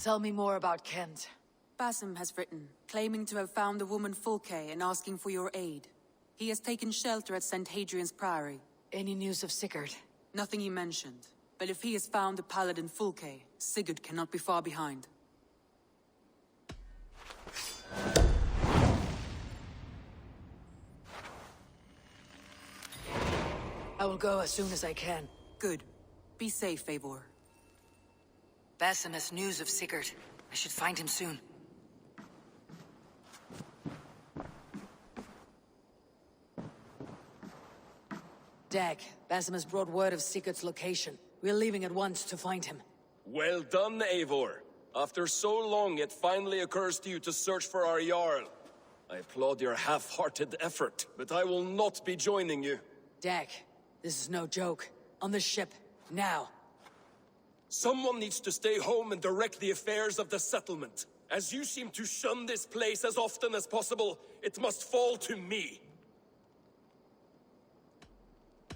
Tell me more about Kent. Basim has written, claiming to have found the woman Fulke and asking for your aid. He has taken shelter at St. Hadrian's Priory. Any news of Sigurd? Nothing he mentioned. But if he has found the paladin Fulke, Sigurd cannot be far behind. I will go as soon as I can. Good. Be safe, Eivor. Basim has news of Sigurd. I should find him soon. Dag, Basim has brought word of Sigurd's location. We're leaving at once to find him. Well done, Eivor. After so long, it finally occurs to you to search for our Jarl. I applaud your half-hearted effort, but I will not be joining you. Dag, this is no joke. On the ship, now. Someone needs to stay home and direct the affairs of the settlement. As you seem to shun this place as often as possible, it must fall to me.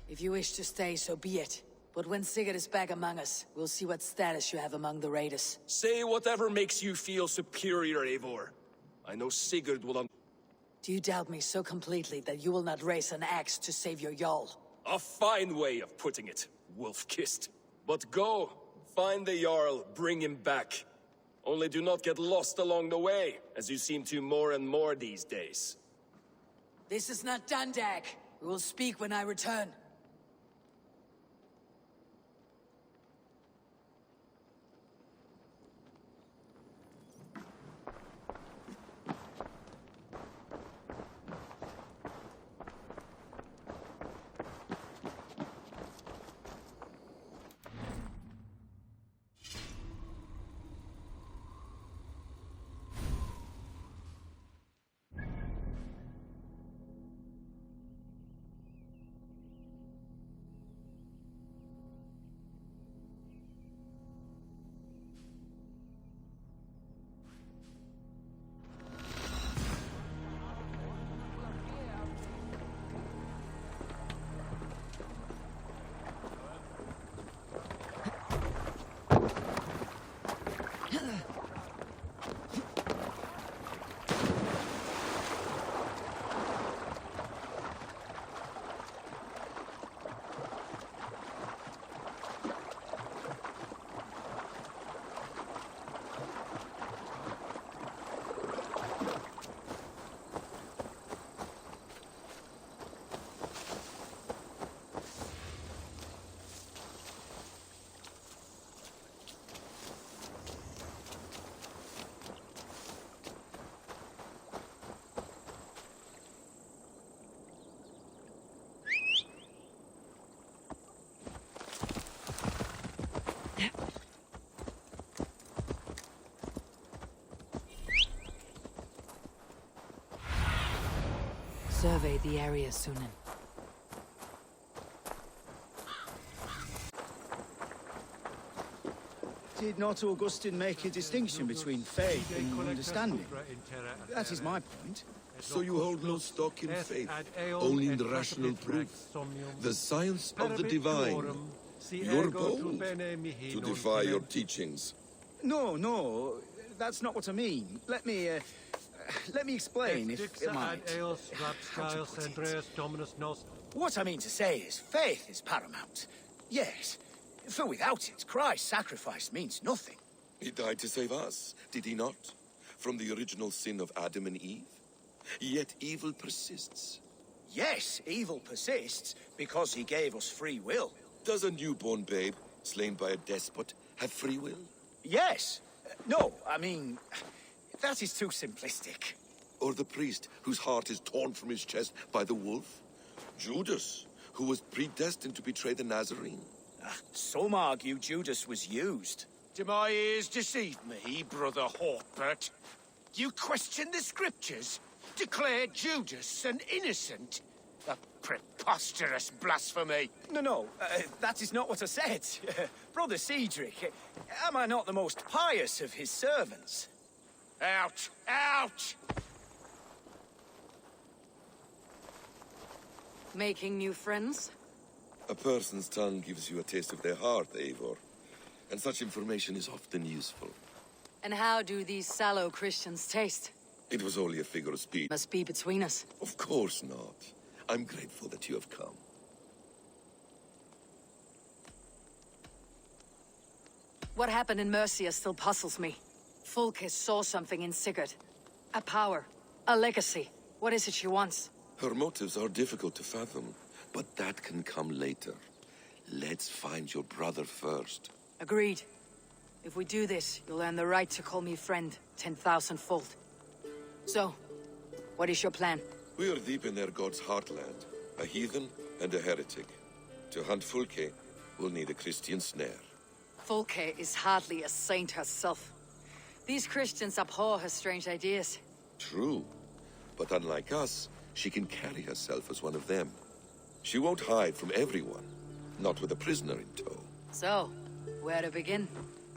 If you wish to stay, so be it. But when Sigurd is back among us, we'll see what status you have among the raiders. Say whatever makes you feel superior, Eivor. I know Sigurd will Do you doubt me so completely that you will not raise an axe to save your Jarl? A fine way of putting it, wolf-kissed. But go, find the Jarl, bring him back. Only do not get lost along the way, as you seem to more and more these days. This is not done, Dag. We will speak when I return. Survey the area, Sunan. Did not Augustine make a distinction between faith and understanding? That is my point. So you hold no stock in faith, only in the rational proof, the science of the divine. You're bold to defy your teachings. No, that's not what I mean. Let me explain, if it might. How to put it? What I mean to say is, faith is paramount. Yes, for without it, Christ's sacrifice means nothing. He died to save us, did he not? From the original sin of Adam and Eve? Yet evil persists. Yes, evil persists because he gave us free will. Does a newborn babe, slain by a despot, have free will? Yes. No, I mean, that is too simplistic. Or the priest whose heart is torn from his chest by the wolf? Judas, who was predestined to betray the Nazarene? Some argue Judas was used. Do my ears deceive me, Brother Hawkbert? You question the scriptures? Declare Judas an innocent? A preposterous blasphemy! No, that is not what I said. Brother Cedric, am I not the most pious of his servants? Out! Out! Making new friends? A person's tongue gives you a taste of their heart, Eivor. And such information is often useful. And how do these sallow Christians taste? It was only a figure of speech. Must be between us. Of course not. I'm grateful that you have come. What happened in Mercia still puzzles me. Fulke saw something in Sigurd. A power. A legacy. What is it she wants? Her motives are difficult to fathom, but that can come later. Let's find your brother first. Agreed. If we do this, you'll earn the right to call me friend 10,000-fold. So, what is your plan? We are deep in their god's heartland, a heathen and a heretic. To hunt Fulke, we'll need a Christian snare. Fulke is hardly a saint herself. These Christians abhor her strange ideas. True, but unlike us, she can carry herself as one of them. She won't hide from everyone, not with a prisoner in tow. So, where to begin?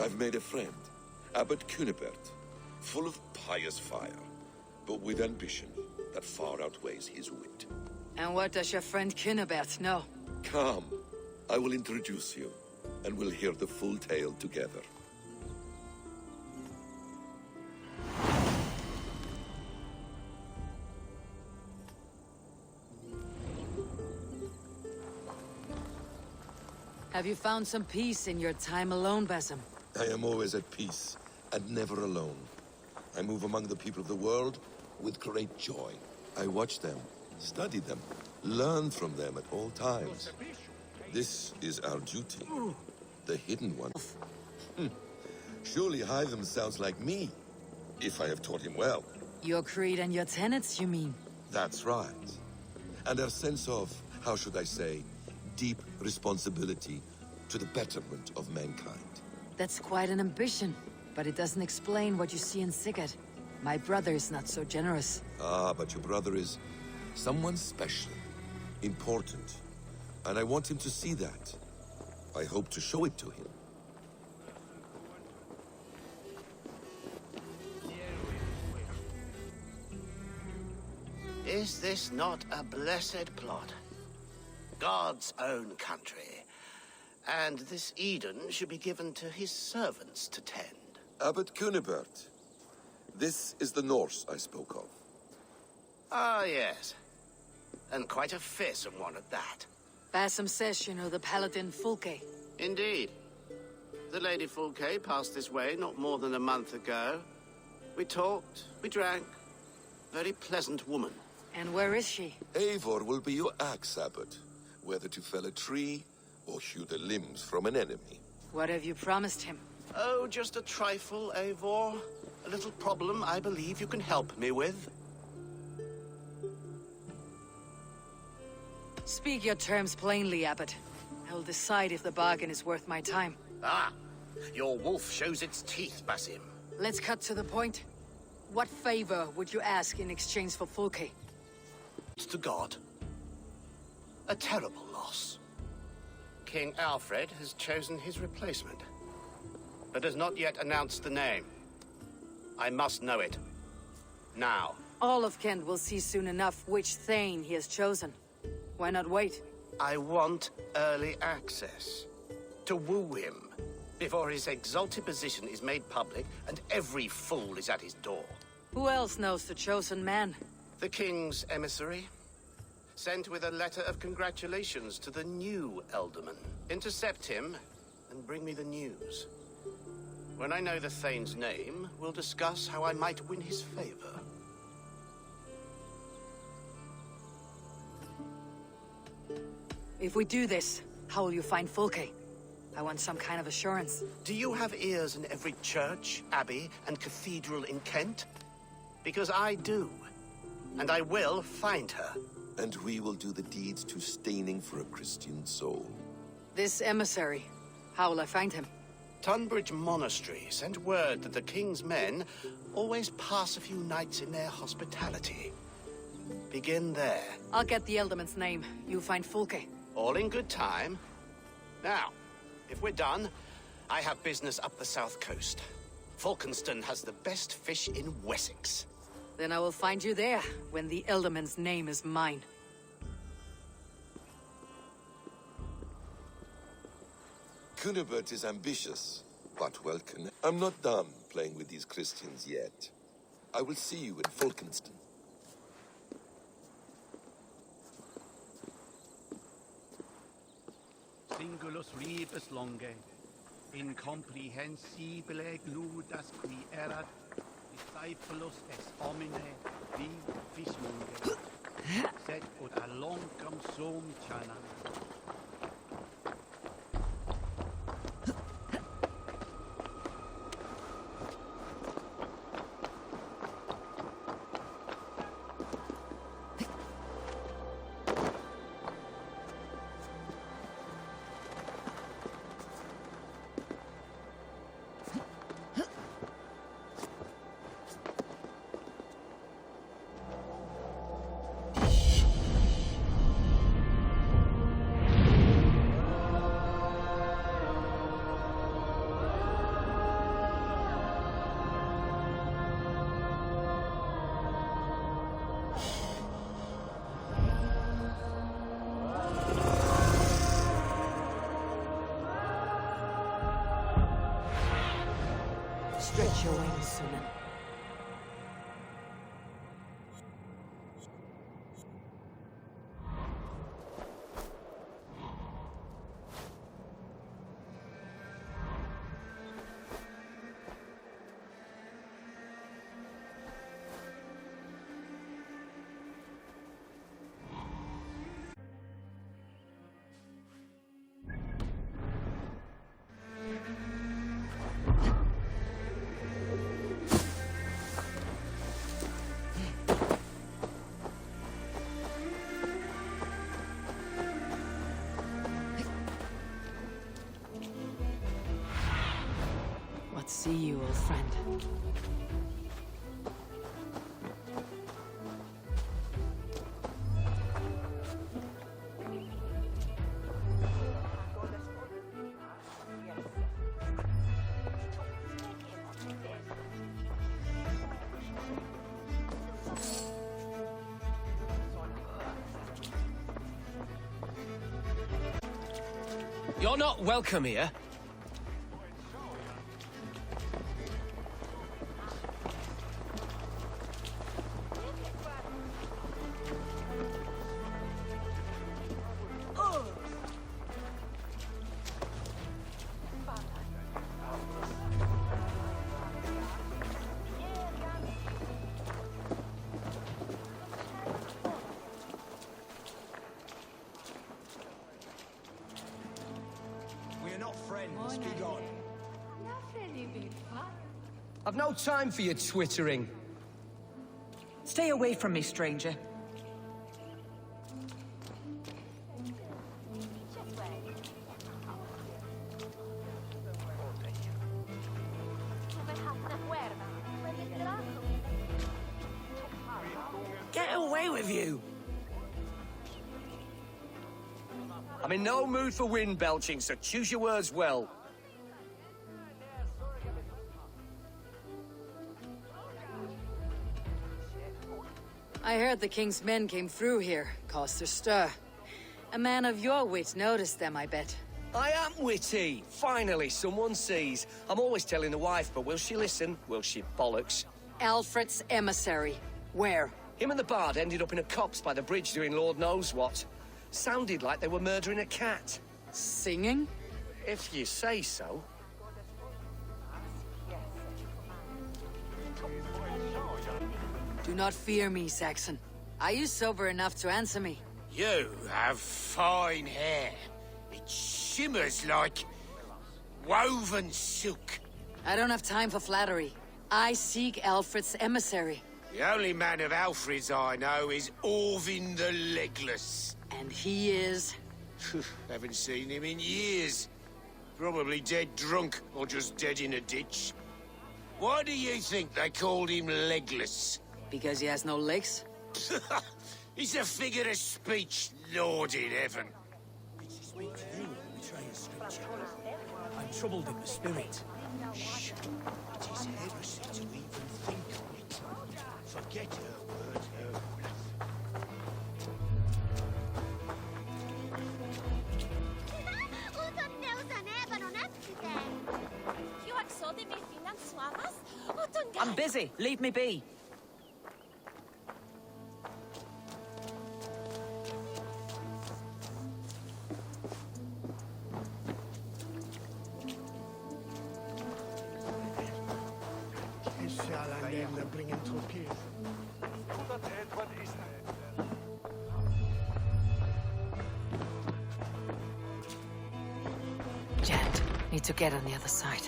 I've made a friend, Abbot Cunibert, full of pious fire, but with ambition that far outweighs his wit. And what does your friend Cunibert know? Come, I will introduce you, and we'll hear the full tale together. Have you found some peace in your time alone, Basim? I am always at peace, and never alone. I move among the people of the world with great joy. I watch them, study them, learn from them at all times. This is our duty. The hidden one. Surely Hytham sounds like me, if I have taught him well. Your creed and your tenets, you mean? That's right. And our sense of, how should I say, deep responsibility to the betterment of mankind. That's quite an ambition, but it doesn't explain what you see in Sigurd. My brother is not so generous. Ah, but your brother is someone special, important, and I want him to see that. I hope to show it to him. Is this not a blessed plot? God's own country. And this Eden should be given to his servants to tend. Abbot Cunibert. This is the Norse I spoke of. Ah, yes. And quite a fearsome one at that. Basim says you know the paladin Fulke. Indeed. The Lady Fulke passed this way not more than a month ago. We talked, we drank. Very pleasant woman. And where is she? Eivor will be your axe, Abbot. Whether to fell a tree or hew the limbs from an enemy. What have you promised him? Oh, just a trifle, Eivor. A little problem I believe you can help me with. Speak your terms plainly, Abbot. I will decide if the bargain is worth my time. Ah, your wolf shows its teeth, Basim. Let's cut to the point. What favor would you ask in exchange for Fulke? To God. A terrible loss. King Alfred has chosen his replacement, but has not yet announced the name. I must know it. Now. All of Kent will see soon enough which Thane he has chosen. Why not wait? I want early access. To woo him, before his exalted position is made public and every fool is at his door. Who else knows the chosen man? The king's emissary, sent with a letter of congratulations to the new Elderman. Intercept him and bring me the news. When I know the Thane's name, we'll discuss how I might win his favor. If we do this, how will you find Fulke? I want some kind of assurance. Do you have ears in every church, abbey, and cathedral in Kent? Because I do. And I will find her. And we will do the deeds to staining for a Christian soul. This emissary, how will I find him? Tunbridge Monastery sent word that the king's men always pass a few nights in their hospitality. Begin there. I'll get the Elderman's name. You find Fulke. All in good time. Now, if we're done, I have business up the south coast. Falkenston has the best fish in Wessex. Then I will find you there, when the Elderman's name is mine. Cunibert is ambitious, but well connected. I'm not done playing with these Christians yet. I will see you in Fulkenston. Singulus rebus longe, incomprehensibile gludas qui erat, discipulus es homine, vi fismunge, sed ut aloncam sum chana. Stretch your wings, Sunan. See you, old friend. You're not welcome here. I've no time for your twittering. Stay away from me, stranger. Get away with you! I'm in no mood for wind belching, so choose your words well. I heard the king's men came through here, caused a stir. A man of your wit noticed them, I bet. I am witty. Finally, someone sees. I'm always telling the wife, but will she listen? Will she bollocks? Alfred's emissary. Where? Him and the bard ended up in a copse by the bridge doing Lord knows what. Sounded like they were murdering a cat. Singing? If you say so. Do not fear me, Saxon. Are you sober enough to answer me? You have fine hair. It shimmers like woven silk. I don't have time for flattery. I seek Alfred's emissary. The only man of Alfred's I know is Orvin the Legless. And he is? Haven't seen him in years. Probably dead drunk, or just dead in a ditch. Why do you think they called him Legless? Because he has no legs? He's a figure of speech, Lord in heaven. I'm troubled in the spirit. Shh. It is heresy to even think on it. Forget her words, her Uton neusan evan on accident. I'm busy. Leave me be. Jet, need to get on the other side.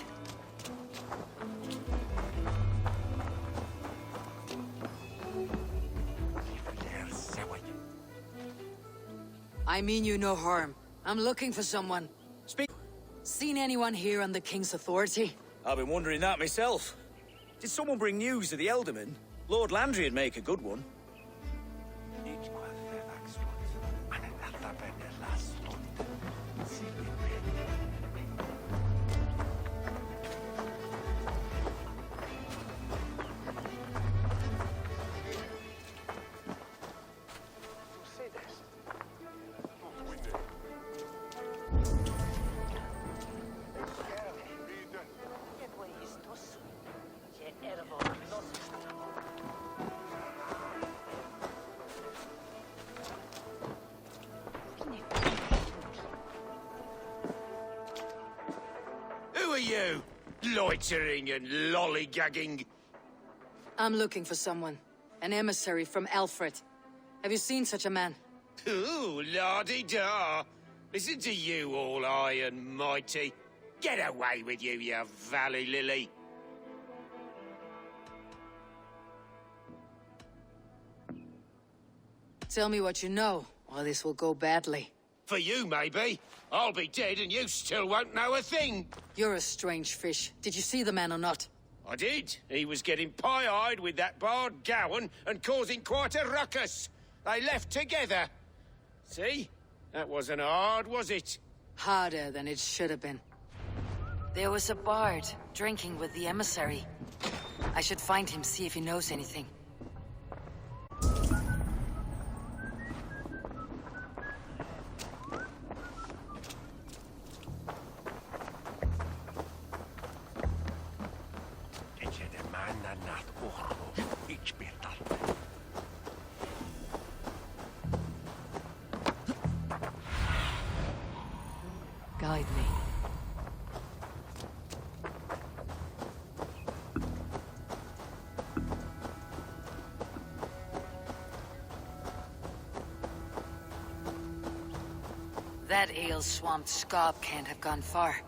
I mean you no harm. I'm looking for someone. Seen anyone here on the King's authority? I've been wondering that myself. Did someone bring news of the Elderman? Lord Landry'd make a good one. Who are you? Loitering and lollygagging. I'm looking for someone. An emissary from Alfred. Have you seen such a man? Ooh, la-di-da. Listen to you, all high and mighty. Get away with you, you valley lily. Tell me what you know, or this will go badly. For you, maybe. I'll be dead and you still won't know a thing. You're a strange fish. Did you see the man or not? I did. He was getting pie-eyed with that Bard Gowan and causing quite a ruckus. They left together. See? That wasn't hard, was it? Harder than it should have been. There was a bard drinking with the emissary. I should find him, see if he knows anything. Guide me. That ale-swamped scob can't have gone far.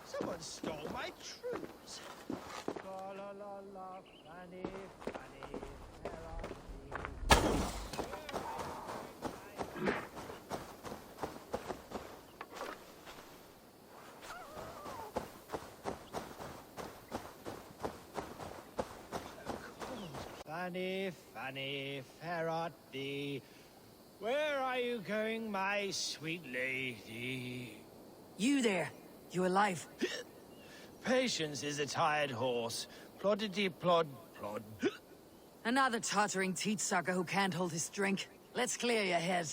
Someone stole my truths. La la la la, Fanny, Fanny, where are you? Fanny, Fanny, fair art thee. Where are you going, my sweet lady? You there. You alive? Patience is a tired horse. Ploddity plod plod. Another tottering teat-sucker who can't hold his drink. Let's clear your head.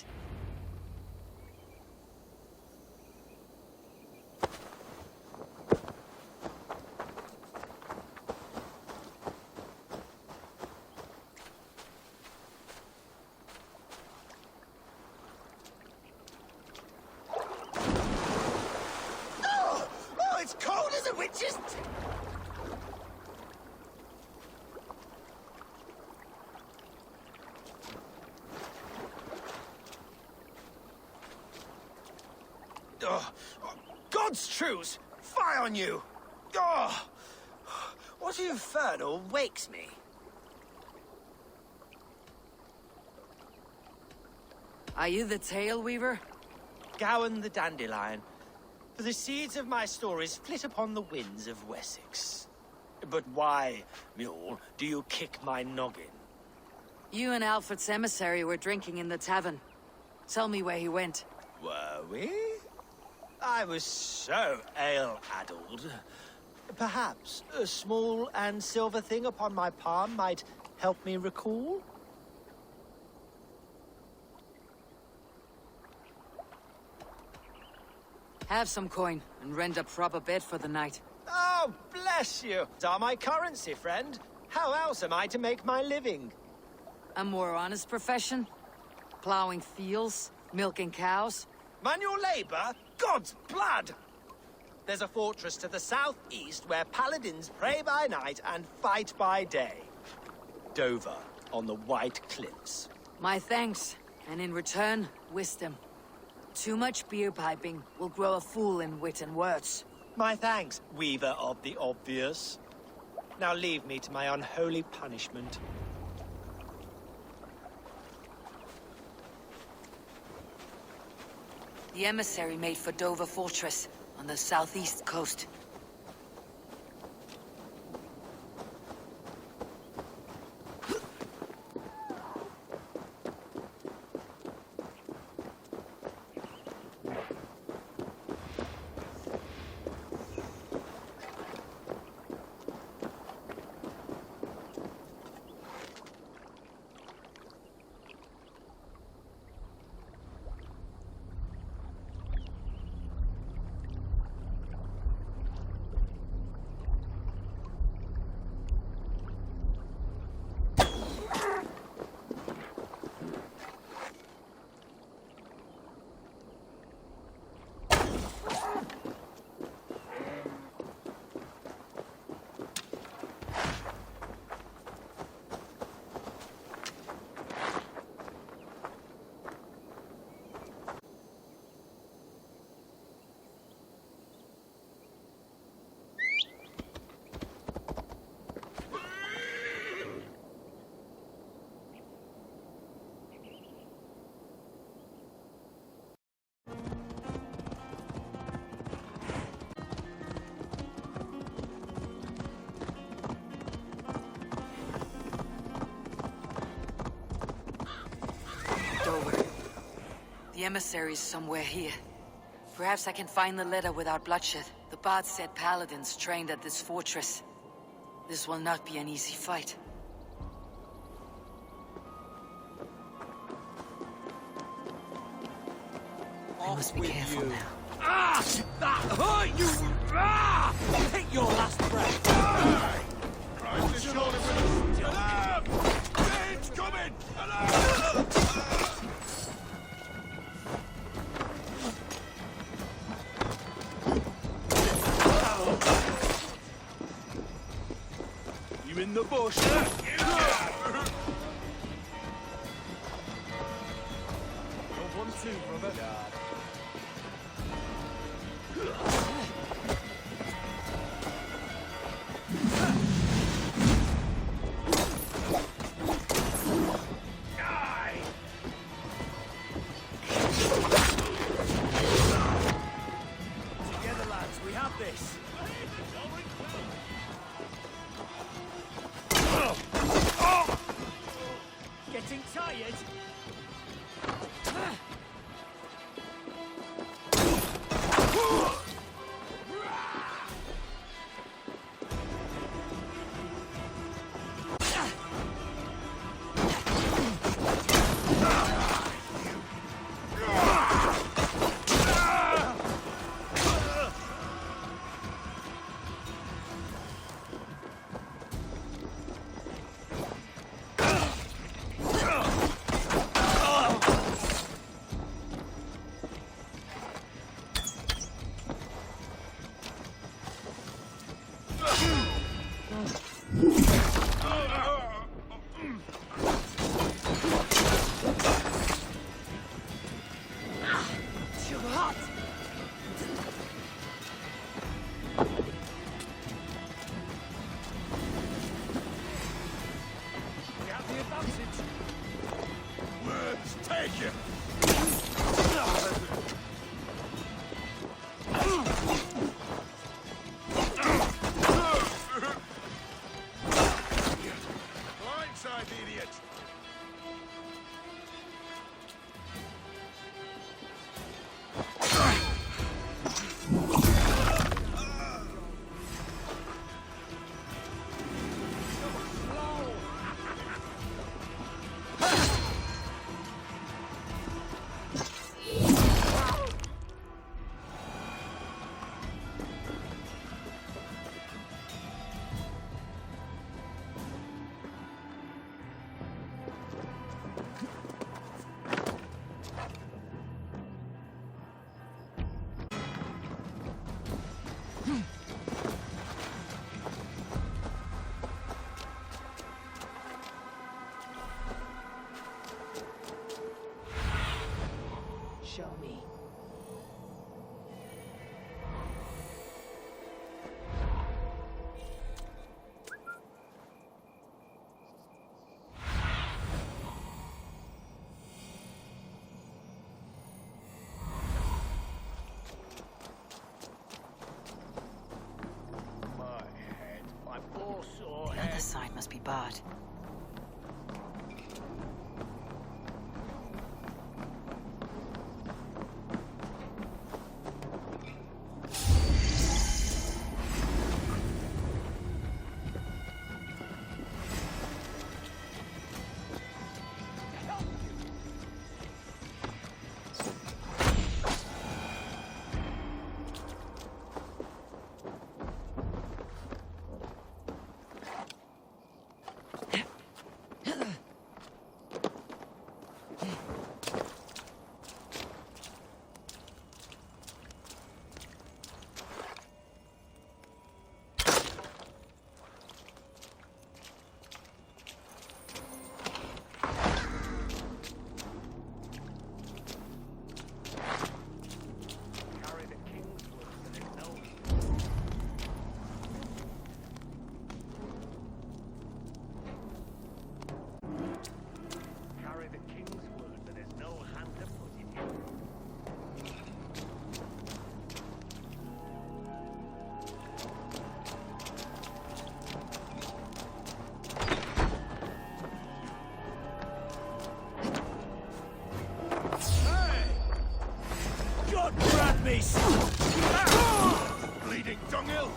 It's cold as a witch's... God's truths! Fie on you! Oh, what infernal wakes me? Are you the Tale Weaver? Gowan the Dandelion. For the seeds of my stories flit upon the winds of Wessex. But why, mule, do you kick my noggin? You and Alfred's emissary were drinking in the tavern. Tell me where he went. Were we? I was so ale-addled. Perhaps a small and silver thing upon my palm might help me recall? Have some coin and rent a proper bed for the night. Oh, bless you! Are my currency, friend. How else am I to make my living? A more honest profession? Plowing fields? Milking cows? Manual labor? God's blood! There's a fortress to the southeast where paladins pray by night and fight by day. Dover, on the White Cliffs. My thanks, and in return, wisdom. Too much beer piping will grow a fool in wit and words. My thanks, weaver of the obvious. Now leave me to my unholy punishment. The emissary made for Dover Fortress, on the southeast coast. The emissary's somewhere here. Perhaps I can find the letter without bloodshed. The bard said paladins trained at this fortress. This will not be an easy fight. I must be careful now. Ah! That hurt you! Ah! Take your last breath! Rise the shoulder with us! Alarm! It's coming! Alarm! You in the bush? One, two, brother. Together, lads, we have this. Getting tired? Words take you! show me. The other side must be barred. Bleeding dunghill!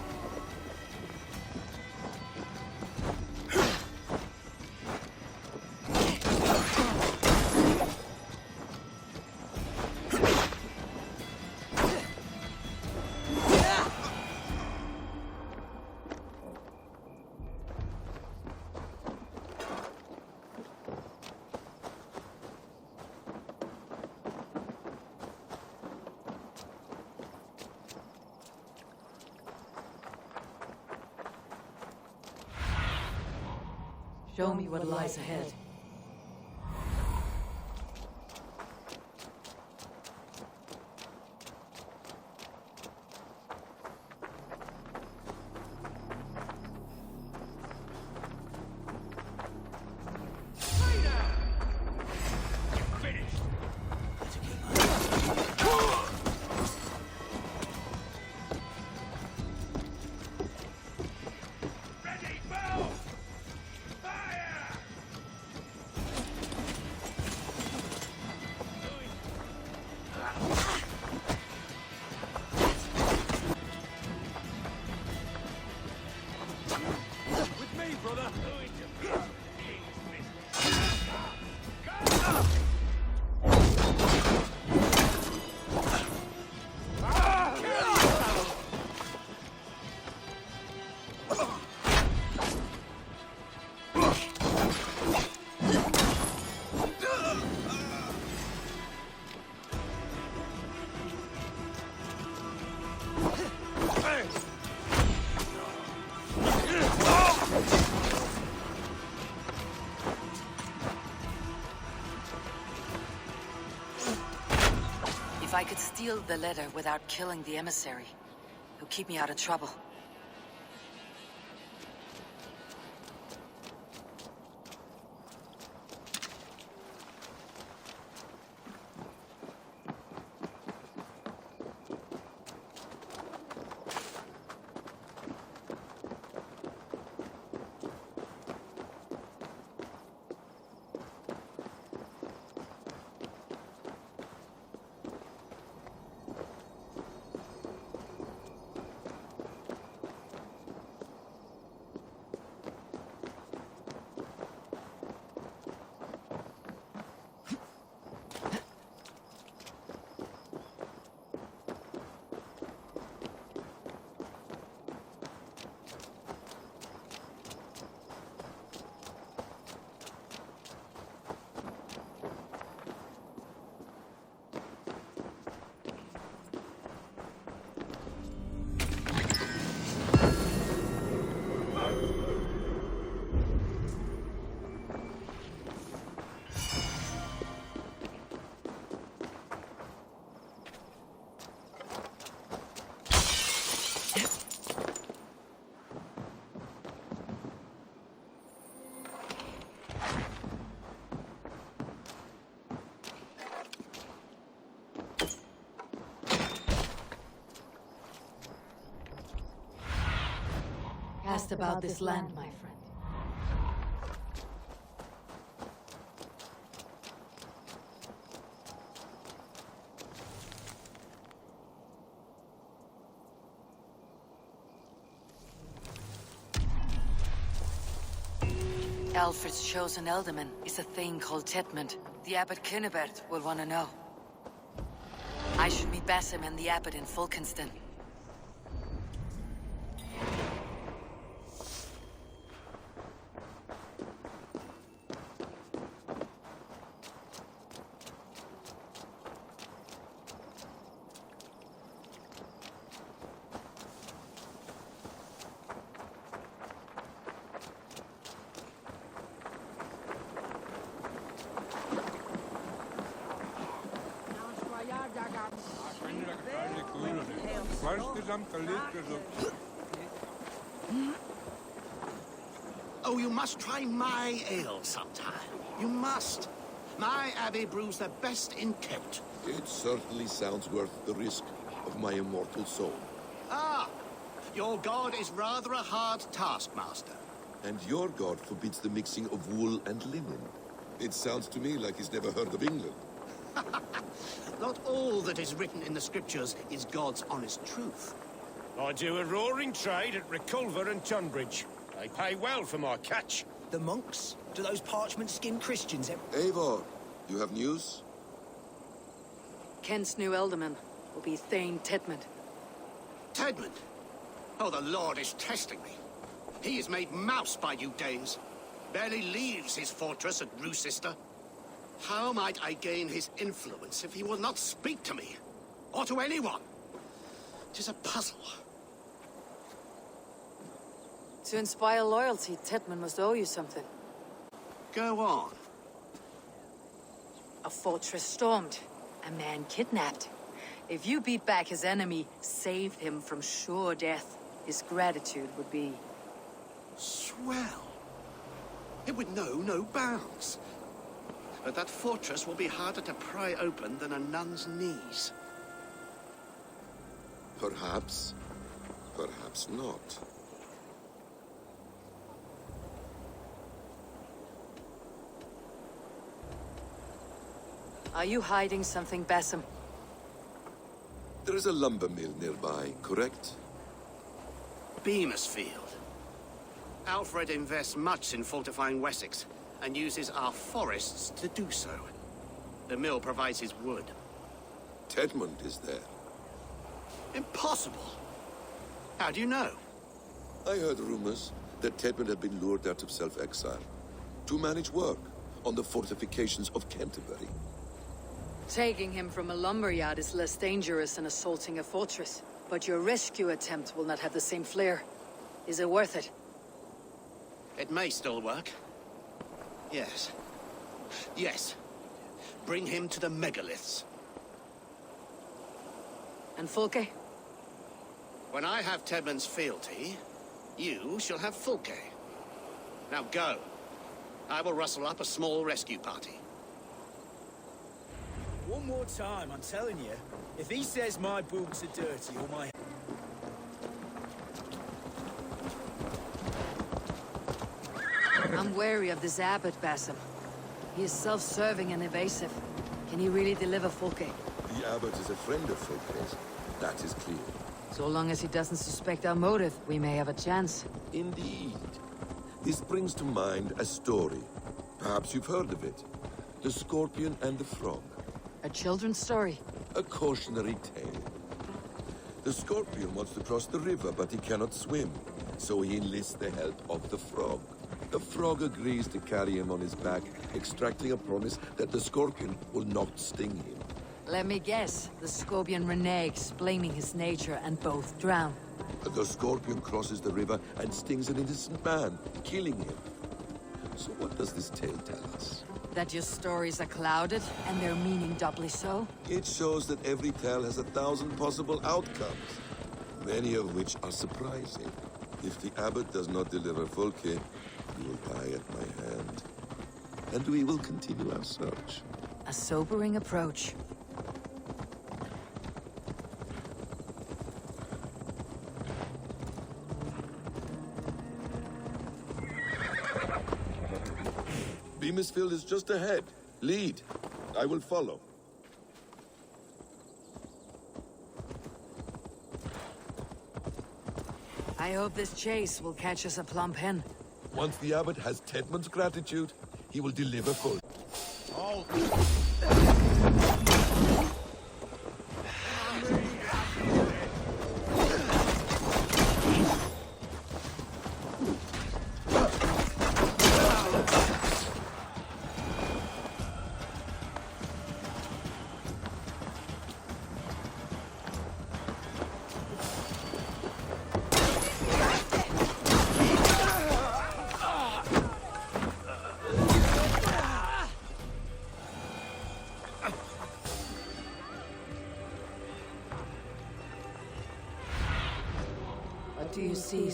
Show me what lies ahead. If I could steal the letter without killing the emissary, it'll keep me out of trouble. best about this land, my friend. Alfred's chosen ealdorman is a thing called Tedmund. The Abbot Cynibert will want to know. I should meet Basim and the Abbot in Fulkenston. Oh, you must try my ale sometime. You must. My abbey brews the best in Kent. It certainly sounds worth the risk of my immortal soul. Ah, your god is rather a hard taskmaster. And your god forbids the mixing of wool and linen. It sounds to me like he's never heard of England. Not all that is written in the scriptures is God's honest truth. I do a roaring trade at Reculver and Tunbridge. They pay well for my catch. The monks? Do those parchment-skinned Christians Eivor, you have news? Kent's new ealdorman will be Thane Tedmund. Tedmund? Oh, the Lord is testing me. He is made mouse by you Danes. Barely leaves his fortress at Rouecistre. How might I gain his influence if he will not speak to me? Or to anyone? 'Tis a puzzle. To inspire loyalty, Tedmund must owe you something. Go on. A fortress stormed. A man kidnapped. If you beat back his enemy, saved him from sure death, his gratitude would be... Swell. It would know no bounds. But that fortress will be harder to pry open than a nun's knees. Perhaps. Perhaps not. Are you hiding something, Basim? There is a lumber mill nearby, correct? Beamisfield. Alfred invests much in fortifying Wessex, and uses our forests to do so. The mill provides his wood. Tedmund is there. Impossible! How do you know? I heard rumors that Tedmund had been lured out of self-exile to manage work on the fortifications of Canterbury. Taking him from a lumberyard is less dangerous than assaulting a fortress. But your rescue attempt will not have the same flair. Is it worth it? It may still work. Yes. Yes. Bring him to the megaliths. And Fulke? When I have Tedmund's fealty, you shall have Fulke. Now go. I will rustle up a small rescue party. One more time, I'm telling you. If he says my boots are dirty or my... I'm wary of this Abbot, Basim. He is self-serving and evasive. Can he really deliver Fulke? The Abbot is a friend of Fulke's. That is clear. So long as he doesn't suspect our motive, we may have a chance. Indeed. This brings to mind a story. Perhaps you've heard of it. The Scorpion and the Frog. A children's story? A cautionary tale. The Scorpion wants to cross the river, but he cannot swim. So he enlists the help of the Frog. The Frog agrees to carry him on his back, extracting a promise that the Scorpion will not sting him. Let me guess. The Scorpion reneges, blaming his nature, and both drown. The Scorpion crosses the river and stings an innocent man, killing him. So what does this tale tell us? That your stories are clouded, and their meaning doubly so? It shows that every tale has 1,000 possible outcomes, many of which are surprising. If the Abbot does not deliver Fulke, he will die at my hand. And we will continue our search. A sobering approach. Beamisfield is just ahead. Lead. I will follow. I hope this chase will catch us a plump hen. Once the Abbot has Tedmund's gratitude, he will deliver full. Oh. What do you see?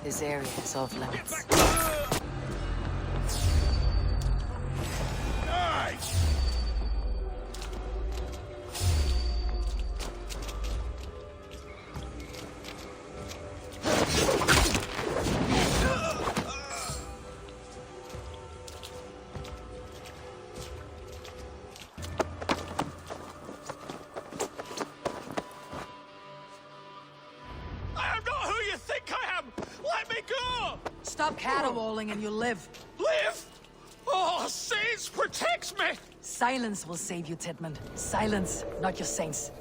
This area is off limits. Stop caterwauling and you'll live. Live? Oh, saints, protect me! Silence will save you, Tedmund. Silence, not your saints.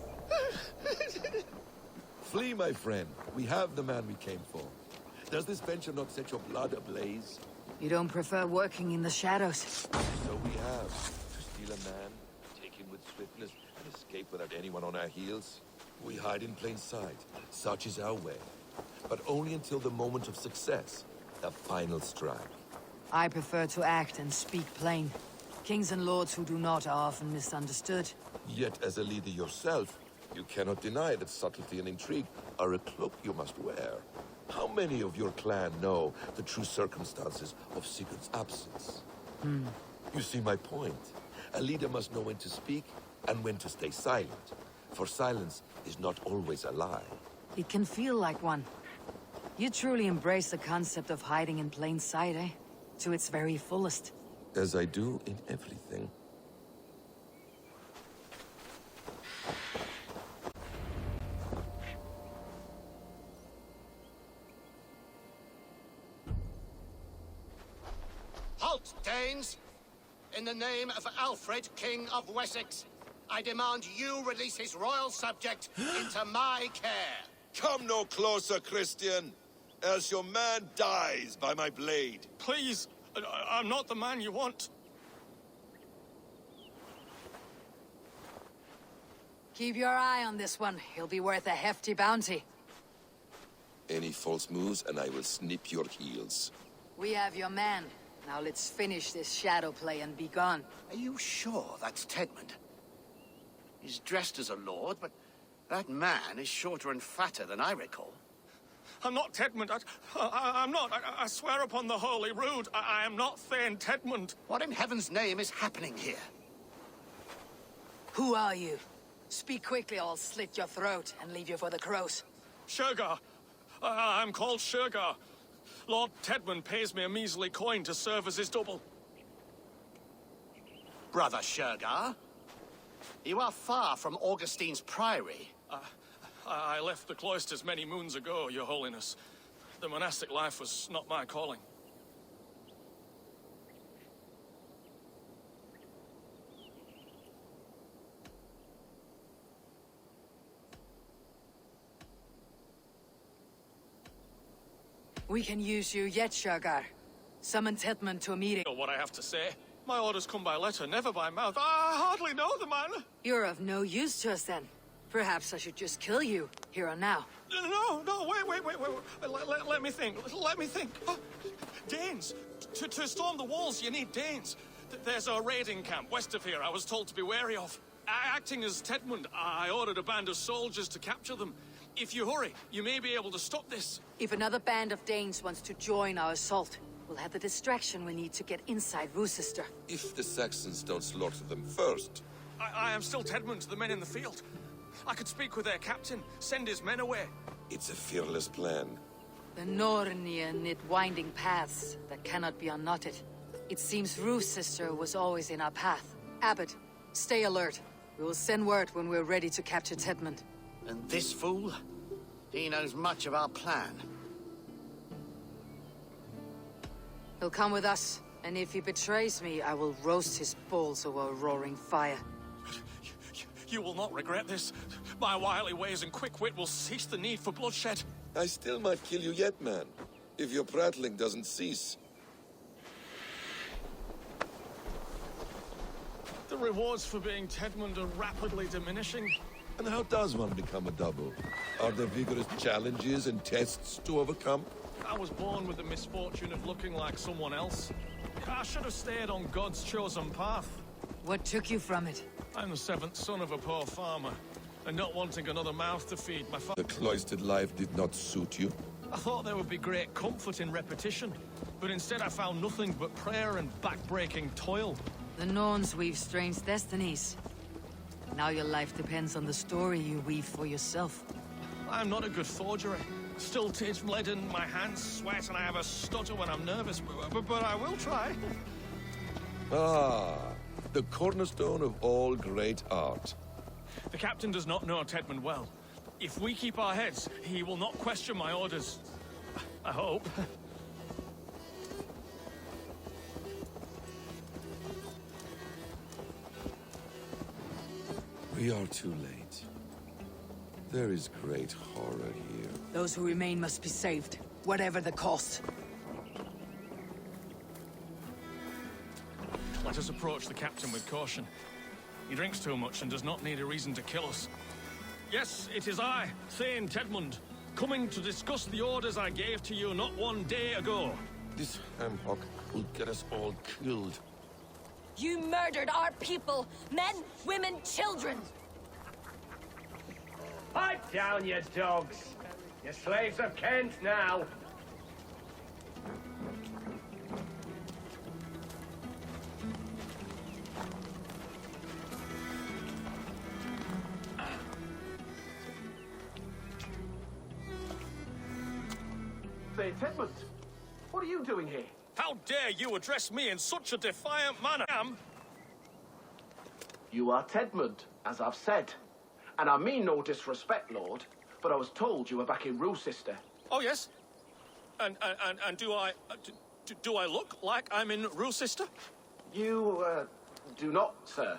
Flee, my friend. We have the man we came for. Does this venture not set your blood ablaze? You don't prefer working in the shadows? So we have. To steal a man, take him with swiftness, and escape without anyone on our heels. We hide in plain sight. Such is our way. But only until the moment of success. The final strike. I prefer to act and speak plain. Kings and lords who do not are often misunderstood. Yet, as a leader yourself, you cannot deny that subtlety and intrigue are a cloak you must wear. How many of your clan know the true circumstances of Sigurd's absence? You see my point. A leader must know when to speak and when to stay silent. For silence is not always a lie. It can feel like one. You truly embrace the concept of hiding in plain sight, eh? To its very fullest. As I do in everything. Halt, Danes! In the name of Alfred, King of Wessex, I demand you release his royal subject into my care. Come no closer, Christian, else your man dies by my blade. Please, I'm not the man you want. Keep your eye on this one. He'll be worth a hefty bounty. Any false moves and I will snip your heels. We have your man. Now let's finish this shadow play and be gone. Are you sure that's Tedmund? He's dressed as a lord, but that man is shorter and fatter than I recall. I'm not Tedmund. I'm not. I swear upon the Holy Rood, I am not Thane Tedmund. What in heaven's name is happening here? Who are you? Speak quickly or I'll slit your throat and leave you for the crows. Shergar. I'm called Shergar. Lord Tedmund pays me a measly coin to serve as his double. Brother Shergar? You are far from Augustine's priory. I left the cloisters many moons ago, Your Holiness. The monastic life was not my calling. We can use you yet, Shagar. Summon Tedmund to a meeting. Know what I have to say? My orders come by letter, never by mouth. I hardly know the man. You're of no use to us then. Perhaps I should just kill you, here and now. No, wait. Let me think. Oh, Danes. To storm the walls, you need Danes. There's a raiding camp west of here I was told to be wary of. Acting as Tedmund, I ordered a band of soldiers to capture them. If you hurry, you may be able to stop this. If another band of Danes wants to join our assault, we'll have the distraction we need to get inside Rouecistre. If the Saxons don't slaughter them first. I am still Tedmund to the men in the field. I could speak with their captain, send his men away. It's a fearless plan. The Nornia knit winding paths that cannot be unknotted. It seems Rouecistre was always in our path. Abbot, stay alert. We will send word when we're ready to capture Tedmund. And this fool? He knows much of our plan. He'll come with us, and if he betrays me, I will roast his balls over a roaring fire. You will not regret this. My wily ways and quick wit will cease the need for bloodshed. I still might kill you yet, man. If your prattling doesn't cease. The rewards for being Tedmund are rapidly diminishing. And how does one become a double? Are there vigorous challenges and tests to overcome? I was born with the misfortune of looking like someone else. I should have stayed on God's chosen path. What took you from it? I'm the seventh son of a poor farmer, and not wanting another mouth to feed my The cloistered life did not suit you? I thought there would be great comfort in repetition, but instead I found nothing but prayer and back-breaking toil. The Norns weave strange destinies. Now your life depends on the story you weave for yourself. I'm not a good forger. Still taste leaden, my hands sweat, and I have a stutter when I'm nervous, but I will try. Ah, the cornerstone of all great art. The captain does not know Tedmund well. If we keep our heads, he will not question my orders. I hope. We are too late. There is great horror here. Those who remain must be saved, whatever the cost. Let us approach the captain with caution. He drinks too much and does not need a reason to kill us. Yes, it is I, Thane Tedmund, coming to discuss the orders I gave to you not one day ago. This ham-hock will get us all killed. You murdered our people! Men, women, children! Pipe down, you dogs! You're slaves of Kent now! Say, Tedmund, what are you doing here? How dare you address me in such a defiant manner? You are Tedmund, as I've said. And I mean no disrespect, Lord, but I was told you were back in Rouecistre. Oh, yes? And do I look like I'm in Rouecistre? You, do not, sir.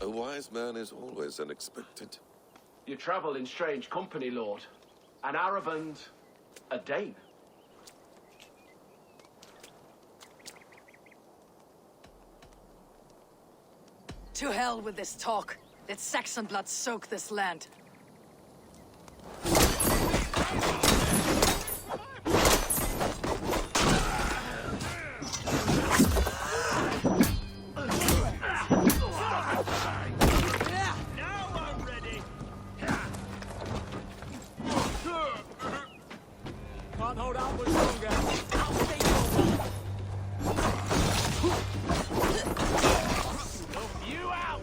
A wise man is always unexpected. You travel in strange company, Lord. An Arab and a Dane. To hell with this talk. Let Saxon blood soak this land. Can't hold out much longer. I'll stay you out!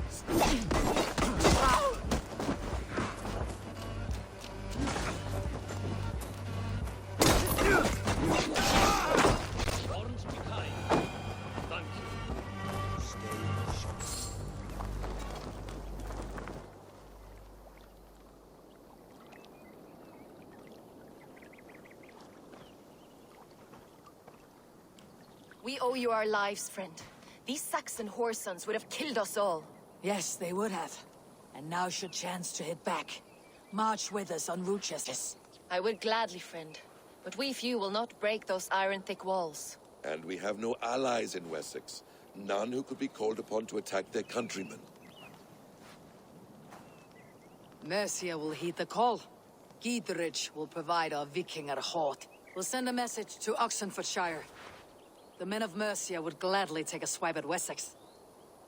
We owe you our lives, friend. These Saxon whoresons would have killed us all. Yes, they would have. And now's your chance to hit back. March with us on Rouecistre. I would gladly, friend. But we few will not break those iron-thick walls. And we have no allies in Wessex. None who could be called upon to attack their countrymen. Mercia will heed the call. Gidrich will provide our Vikingar halt. We'll send a message to Oxenfordshire. The men of Mercia would gladly take a swipe at Wessex.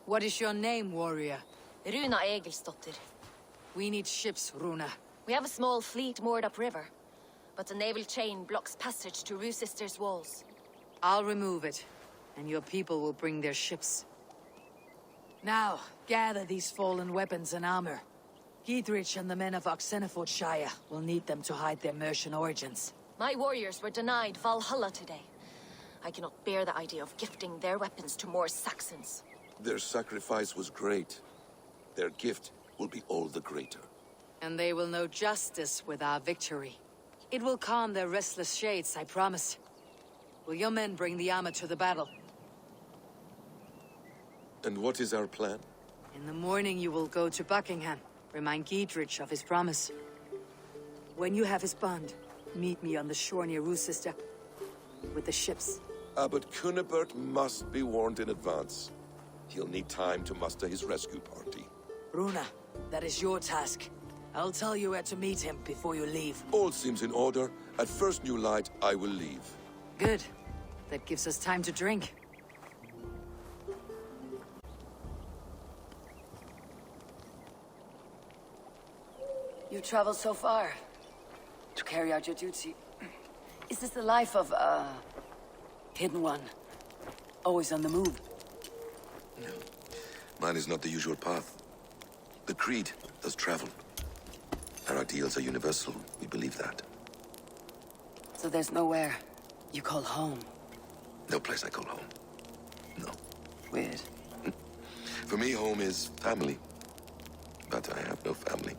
What is your name, warrior? Runa Egilsdotter. We need ships, Runa. We have a small fleet moored upriver, but the naval chain blocks passage to Roueciste's walls. I'll remove it, and your people will bring their ships. Now, gather these fallen weapons and armor. Gidrich and the men of Oxenfordshire will need them to hide their Mercian origins. My warriors were denied Valhalla today. I cannot bear the idea of gifting their weapons to more Saxons. Their sacrifice was great. Their gift will be all the greater. And they will know justice with our victory. It will calm their restless shades, I promise. Will your men bring the armor to the battle? And what is our plan? In the morning you will go to Buckingham. Remind Gidrich of his promise. When you have his bond, meet me on the shore near Rouecistre with the ships. Abbot Cunibert must be warned in advance. He'll need time to muster his rescue party. Runa, that is your task. I'll tell you where to meet him before you leave. All seems in order. At first new light, I will leave. Good. That gives us time to drink. You traveled so far to carry out your duty. Is this the life of hidden one? Always on the move? No. Mine is not the usual path. The Creed does travel. Our ideals are universal. We believe that. So there's nowhere you call home? No place I call home. No. Weird. For me, home is family. But I have no family.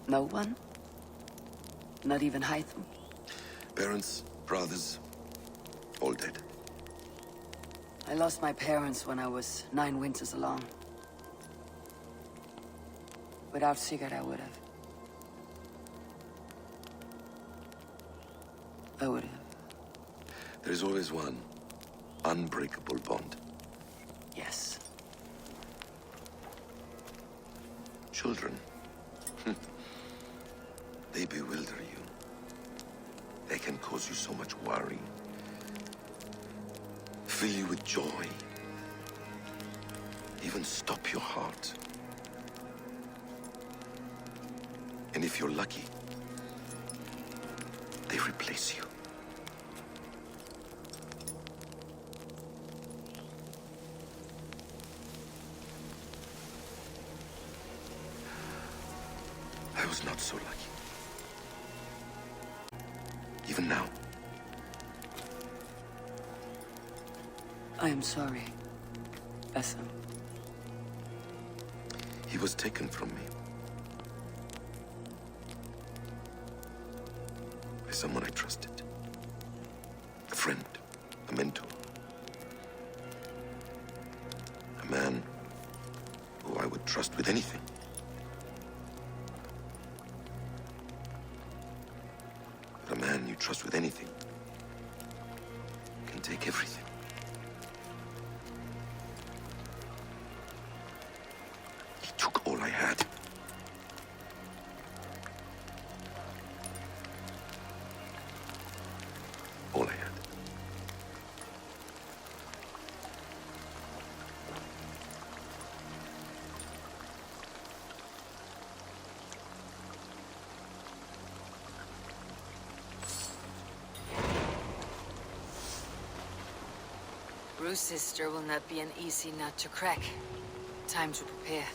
No one? Not even Hytham? Parents, brothers, all dead. I lost my parents when I was 9 winters along. Without Sigurd, I would have. I would have. There is always one unbreakable bond. Yes. Children. They bewilder you. They can cause you so much worry. Fill you with joy. Even stop your heart. And if you're lucky, they replace you. I was not so lucky. Even now. I am sorry, Essam. He was taken from me. By someone I trusted. A friend, a mentor. A man who I would trust with anything. But a man you trust with anything can take everything. He took all I had. All I had. Rouecistre will not be an easy nut to crack. Time to prepare.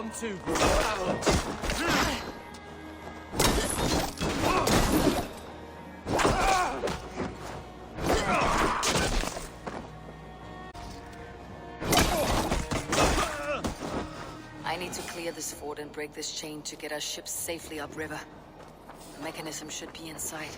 one too, brother. I need to clear this fort and break this chain to get our ships safely upriver. The mechanism should be inside.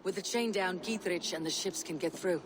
With the chain down, Gietrich and the ships can get through.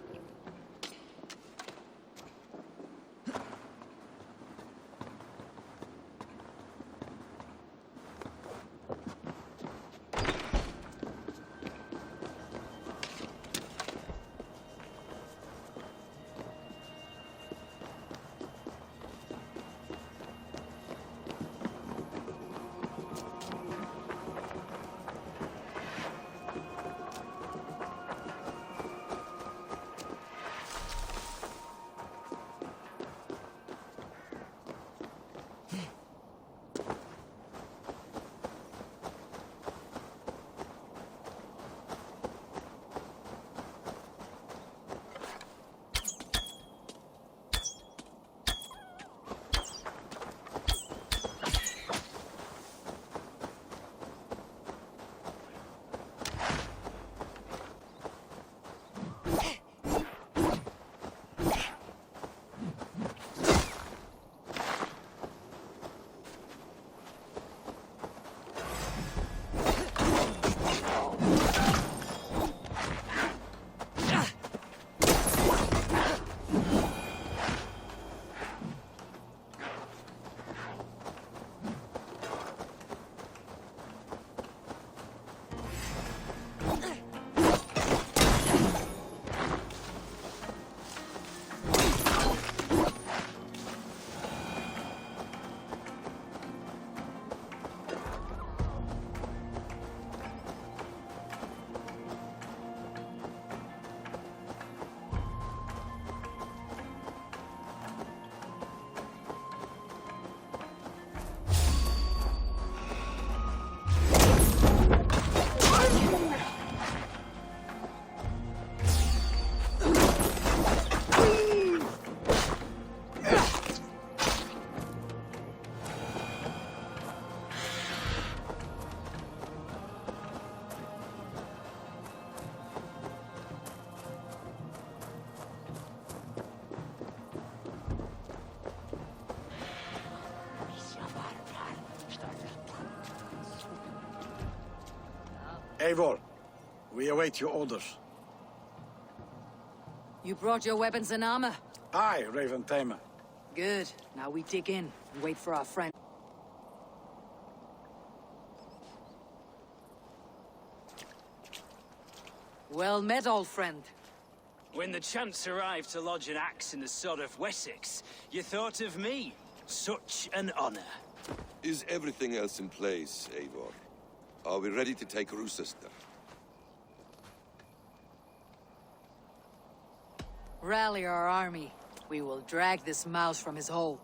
Eivor, we await your orders. You brought your weapons and armor? Aye, Raven Tamer. Good. Now we dig in and wait for our friend. Well met, old friend. When the chance arrived to lodge an axe in the sod of Wessex, you thought of me. Such an honor. Is everything else in place, Eivor? Are we ready to take Rouecistre? Rally our army. We will drag this mouse from his hole.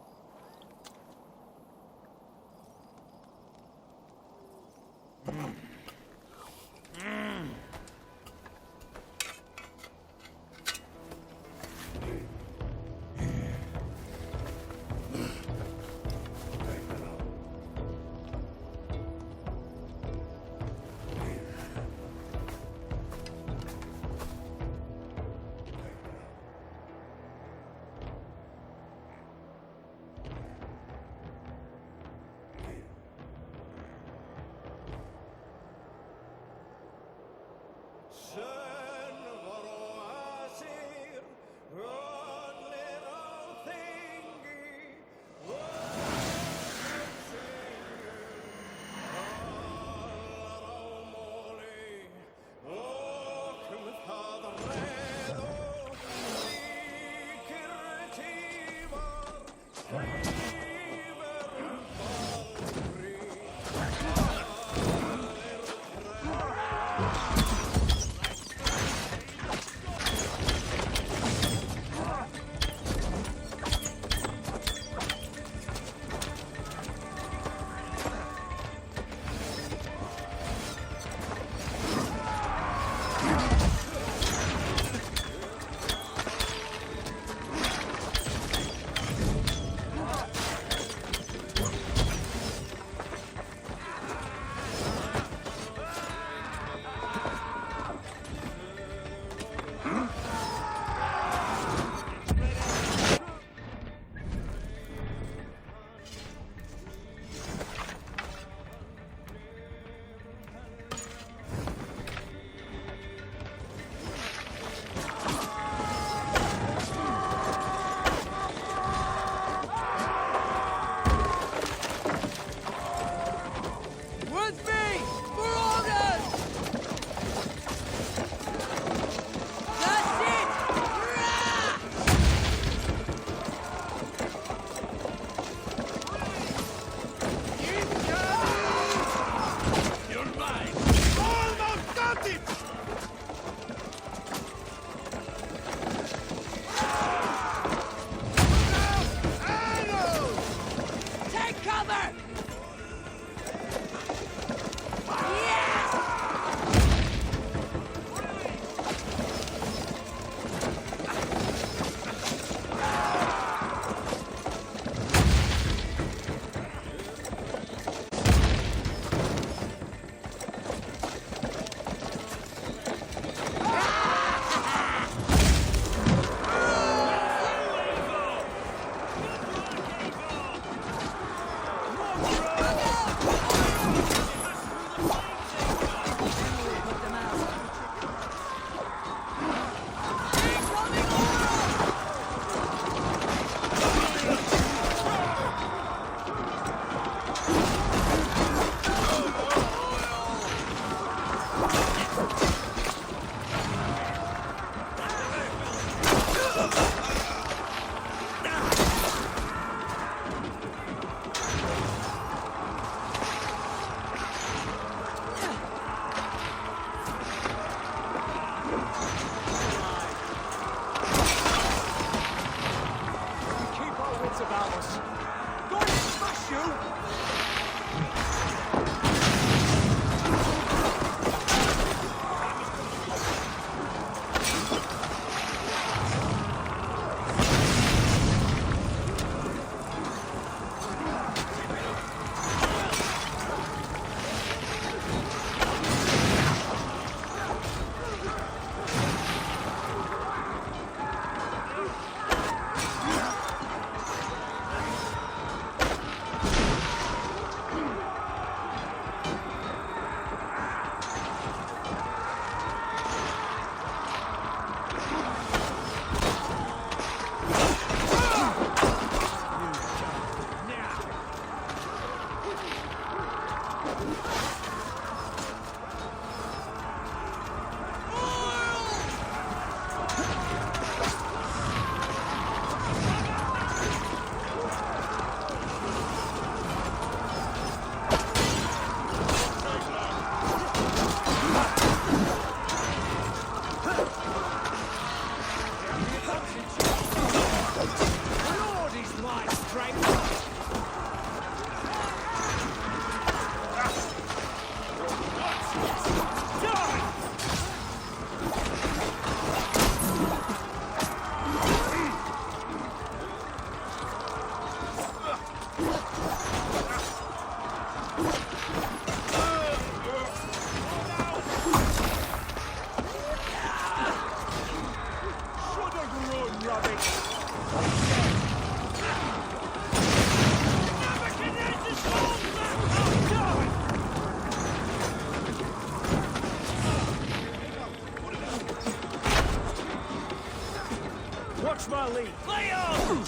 Watch my lead. Lay on!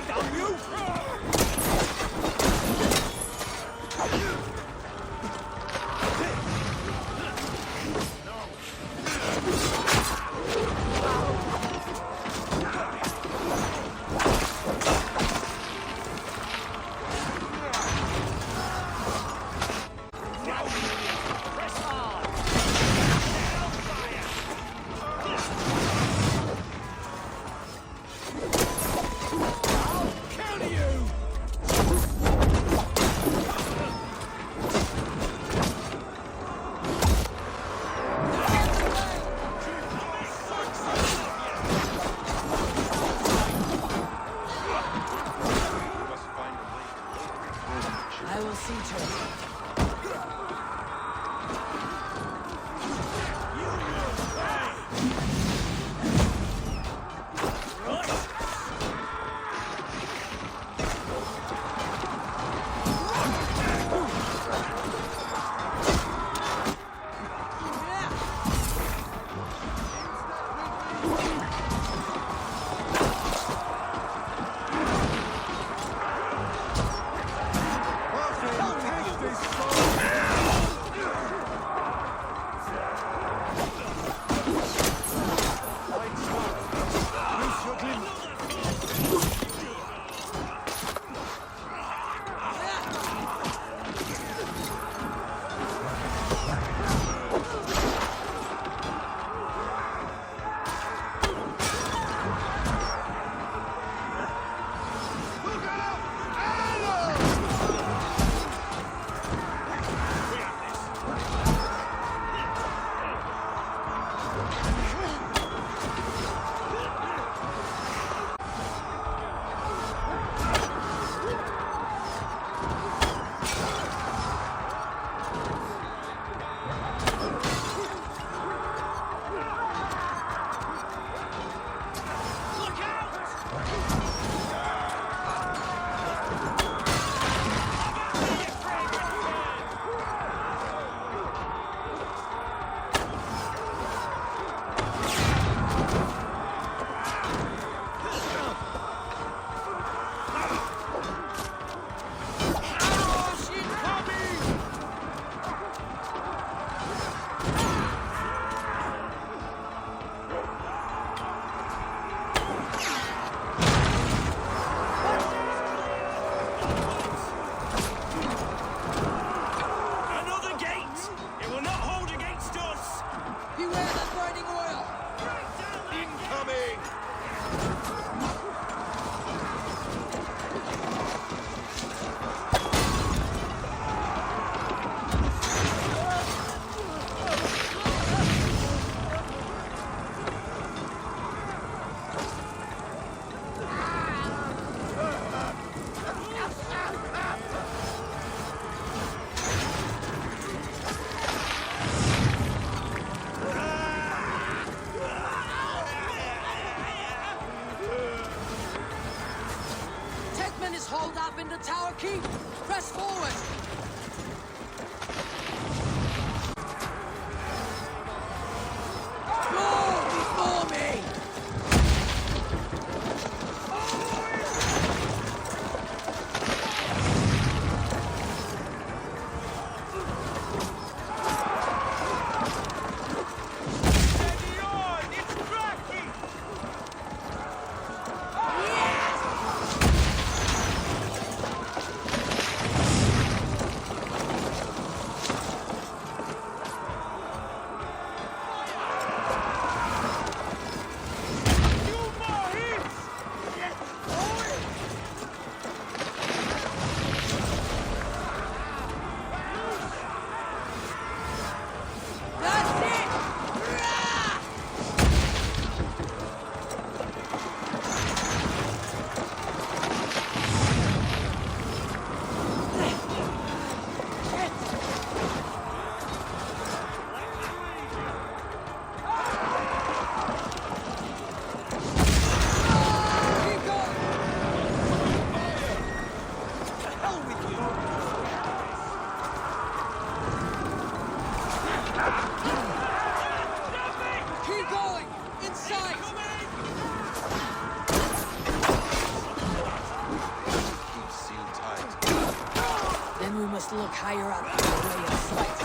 Damn you! I will see to it. Tedmund is holed up in the tower keep. Press forward. Go before me. Then we must look higher up for a ray of sight.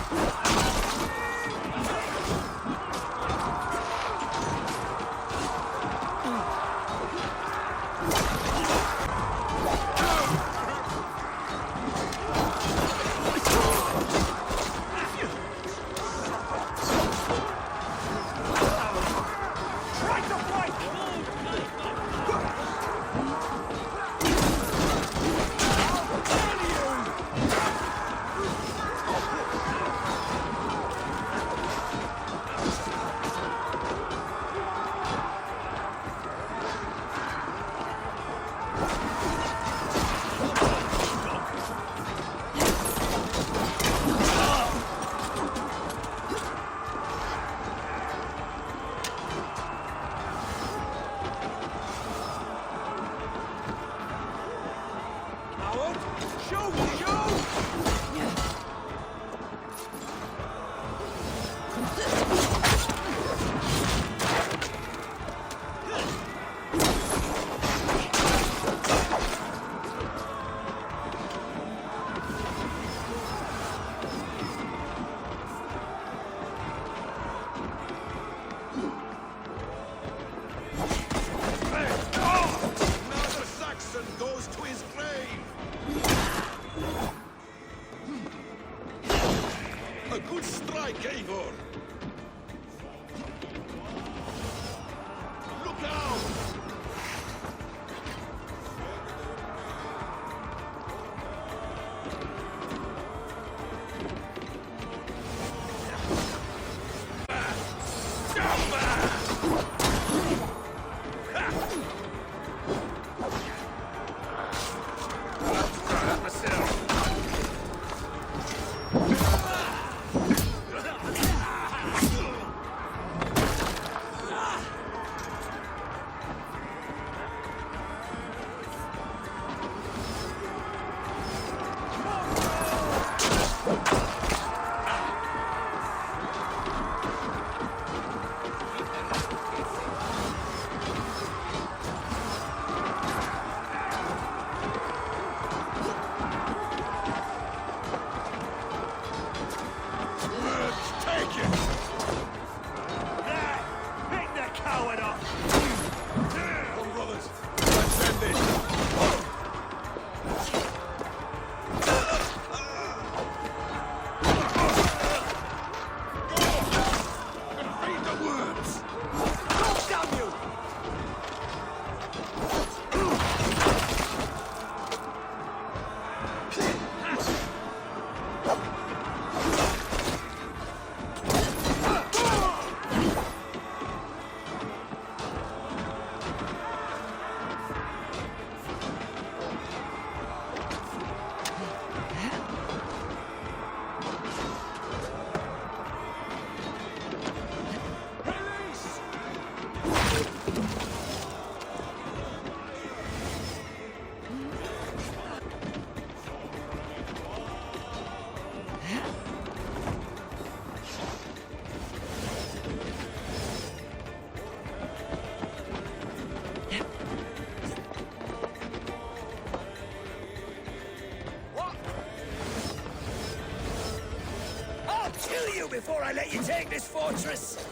Before I let you take this fortress!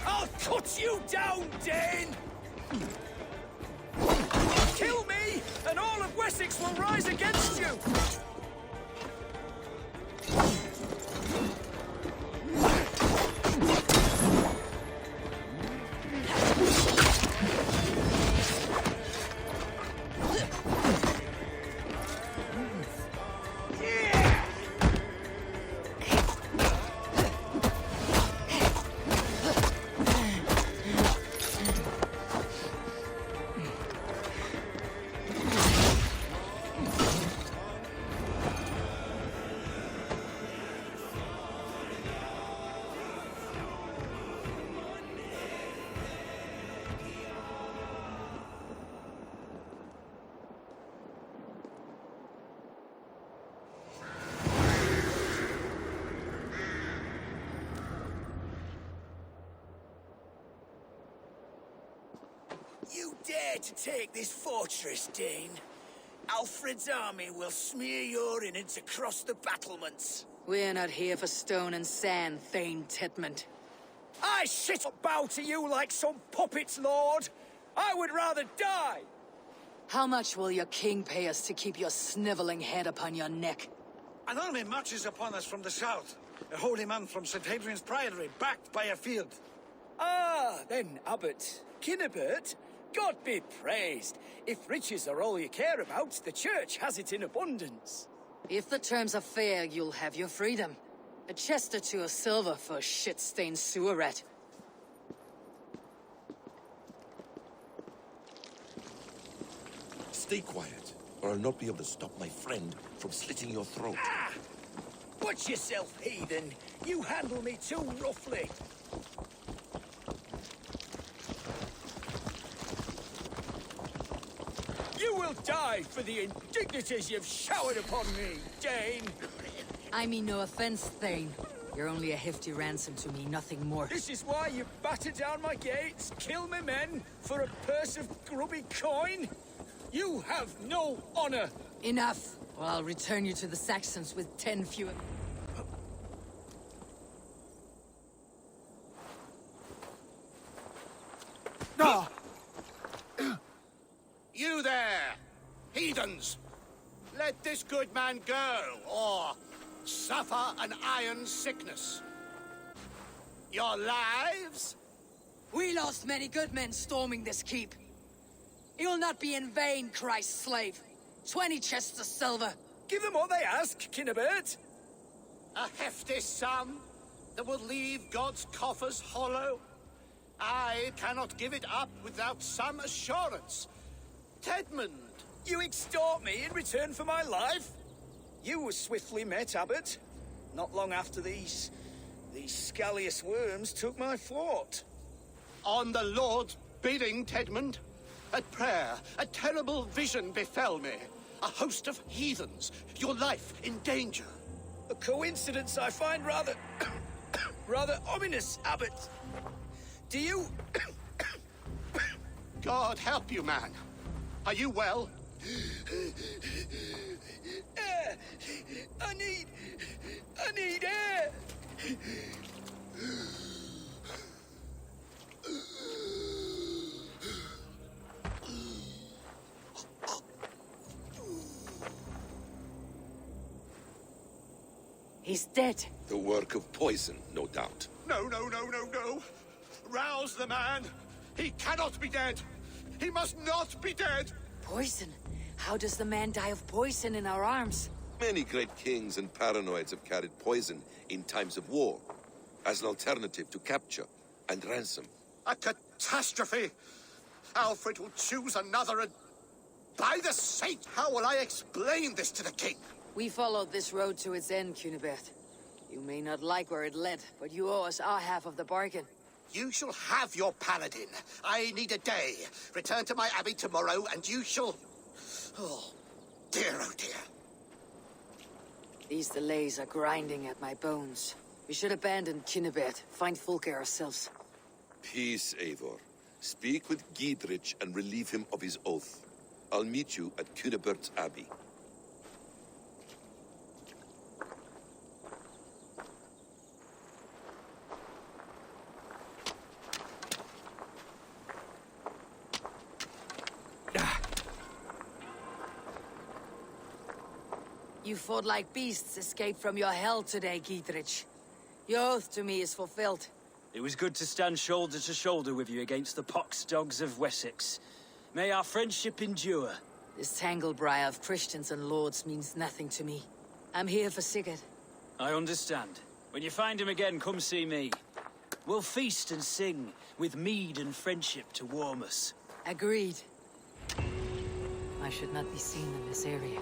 I'll cut you down, Dane! Kill me, and all of Wessex will rise against you! You dare to take this fortress, Dane? Alfred's army will smear your innards across the battlements. We're not here for stone and sand, Thane Tedmund. I shit bow to you like some puppets, Lord. I would rather die. How much will your king pay us to keep your sniveling head upon your neck? An army marches upon us from the south. A holy man from St. Hadrian's Priory, backed by a field. Ah, then, Abbot. Kinnebert, God be praised. If riches are all you care about, the church has it in abundance. If the terms are fair, you'll have your freedom. A chest or two of silver for a shit-stained sewer rat. Stay quiet, or I'll not be able to stop my friend from slitting your throat. Ah! Watch yourself, heathen. You handle me too roughly. You will die for the indignities you've showered upon me, Dane. I mean no offense, Thane. You're only a hefty ransom to me, nothing more. This is why you batter down my gates, kill my men, for a purse of grubby coin? You have no honor! Enough, or I'll return you to the Saxons with 10 fewer... No! You there, heathens! Let this good man go, or suffer an iron sickness. Your lives? We lost many good men storming this keep. It will not be in vain, Christ's slave. 20 chests of silver. Give them what they ask, Kinnebert. A hefty sum that will leave God's coffers hollow? I cannot give it up without some assurance. Tedmund! You extort me in return for my life? You were swiftly met, Abbot. Not long after these scallious worms took my fort. On the Lord's bidding, Tedmund. At prayer, a terrible vision befell me. A host of heathens, your life in danger. A coincidence I find rather... rather ominous, Abbot. Do you... God help you, man. Are you well? Air! I need air! He's dead. The work of poison, no doubt. No. Rouse the man. He cannot be dead. He must not be dead. Poison? How does the man die of poison in our arms? Many great kings and paranoids have carried poison in times of war, as an alternative to capture and ransom. A catastrophe! Alfred will choose another and... By the saint, how will I explain this to the king? We followed this road to its end, Cunibert. You may not like where it led, but you owe us our half of the bargain. You shall have your paladin. I need a day. Return to my abbey tomorrow, and you shall... Oh dear. These delays are grinding at my bones. We should abandon Cunibert, find Fulke ourselves. Peace, Eivor. Speak with Giedrich and relieve him of his oath. I'll meet you at Cunebert's Abbey. You fought like beasts escaped from your hell today, Giedrich. Your oath to me is fulfilled. It was good to stand shoulder to shoulder with you against the pox dogs of Wessex. May our friendship endure. This tanglebriar of Christians and lords means nothing to me. I'm here for Sigurd. I understand. When you find him again, come see me. We'll feast and sing, with mead and friendship to warm us. Agreed. I should not be seen in this area.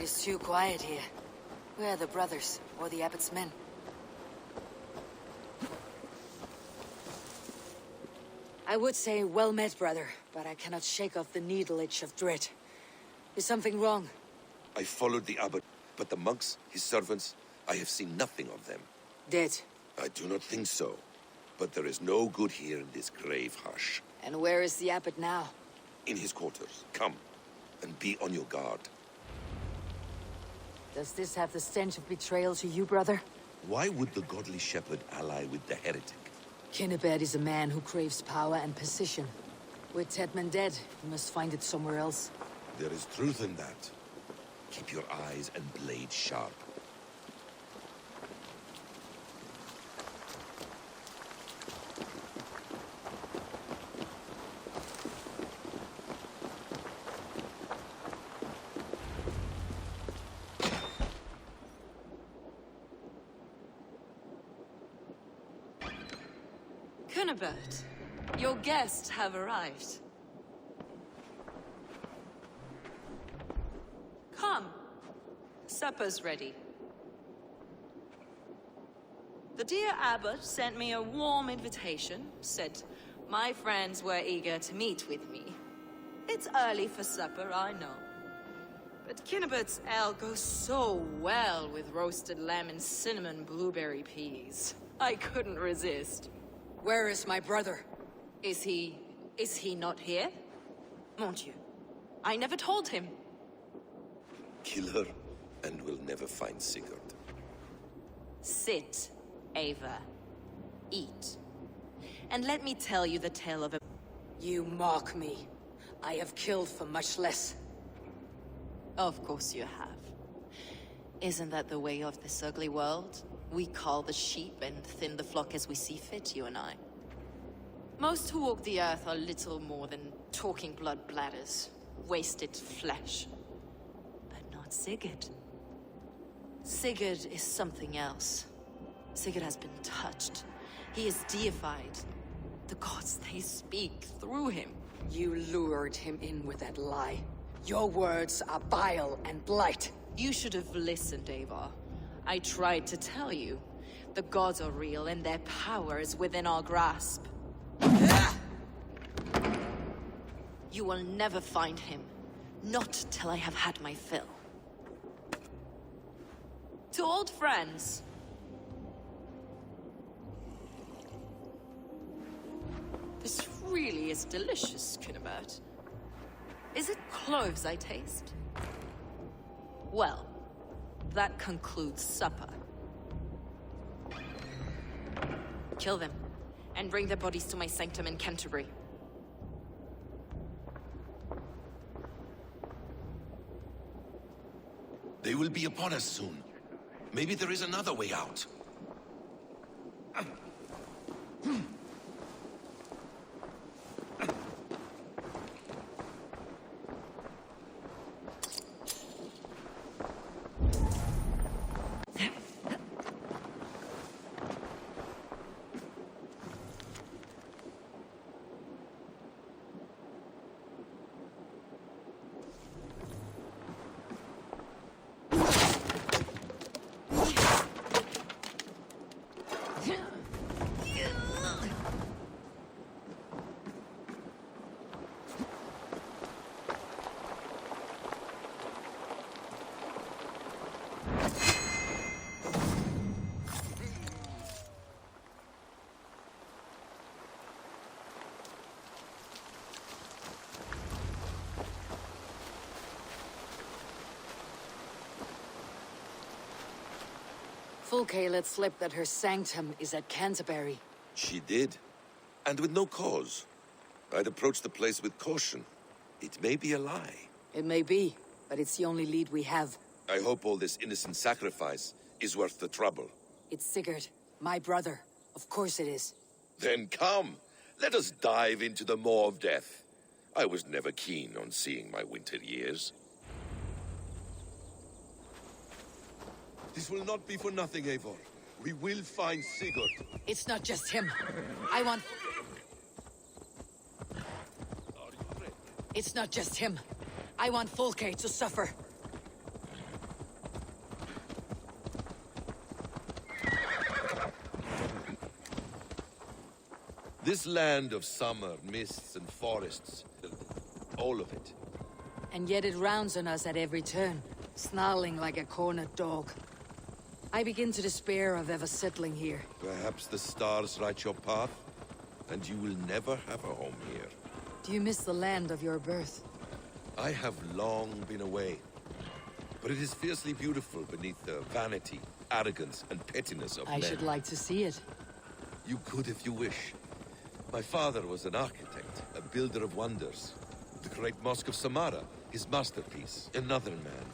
It is too quiet here. Where are the brothers, or the Abbot's men? I would say well met, brother, but I cannot shake off the needle itch of dread. Is something wrong? I followed the Abbot, but the monks, his servants, I have seen nothing of them. Dead? I do not think so. But there is no good here in this grave hush. And where is the Abbot now? In his quarters. Come, and be on your guard. Does this have the stench of betrayal to you, brother? Why would the godly shepherd ally with the heretic? Kinnebad is a man who craves power and position. With Tedmund dead, he must find it somewhere else. There is truth in that. Keep your eyes and blade sharp. Abbot, your guests have arrived. Come. Supper's ready. The dear Abbot sent me a warm invitation, said my friends were eager to meet with me. It's early for supper, I know. But Kinnebad's ale goes so well with roasted lamb and cinnamon blueberry peas. I couldn't resist. Where is my brother? Is he not here? Mon Dieu, I never told him. Kill her, and we'll never find Sigurd. Sit, Ava. Eat. And let me tell you the tale of a... You mock me. I have killed for much less. Of course you have. Isn't that the way of this ugly world? We cull the sheep and thin the flock as we see fit, you and I. Most who walk the earth are little more than talking blood bladders, wasted flesh. But not Sigurd. Sigurd is something else. Sigurd has been touched. He is deified. The gods, they speak through him. You lured him in with that lie. Your words are vile and blight. You should have listened, Ava. I tried to tell you. The gods are real, and their power is within our grasp. You will never find him. Not till I have had my fill. To old friends. This really is delicious, Kinnebad. Is it cloves I taste? Well, that concludes supper. Kill them, and bring their bodies to my sanctum in Canterbury. They will be upon us soon. Maybe there is another way out. Fulke let slip that her sanctum is at Canterbury. She did. And with no cause. I'd approach the place with caution. It may be a lie. It may be, but it's the only lead we have. I hope all this innocent sacrifice is worth the trouble. It's Sigurd, my brother. Of course it is. Then come. Let us dive into the maw of death. I was never keen on seeing my winter years. This will not be for nothing, Eivor. We will find Sigurd. It's not just him. I want... It's not just him. I want Fulke to suffer. This land of summer, mists and forests, all of it. And yet it rounds on us at every turn, snarling like a cornered dog. I begin to despair of ever settling here. Perhaps the stars write your path, and you will never have a home here. Do you miss the land of your birth? I have long been away, but it is fiercely beautiful beneath the vanity, arrogance, and pettiness of men. I should like to see it. You could if you wish. My father was an architect, a builder of wonders. The great Mosque of Samarra, his masterpiece. Another man,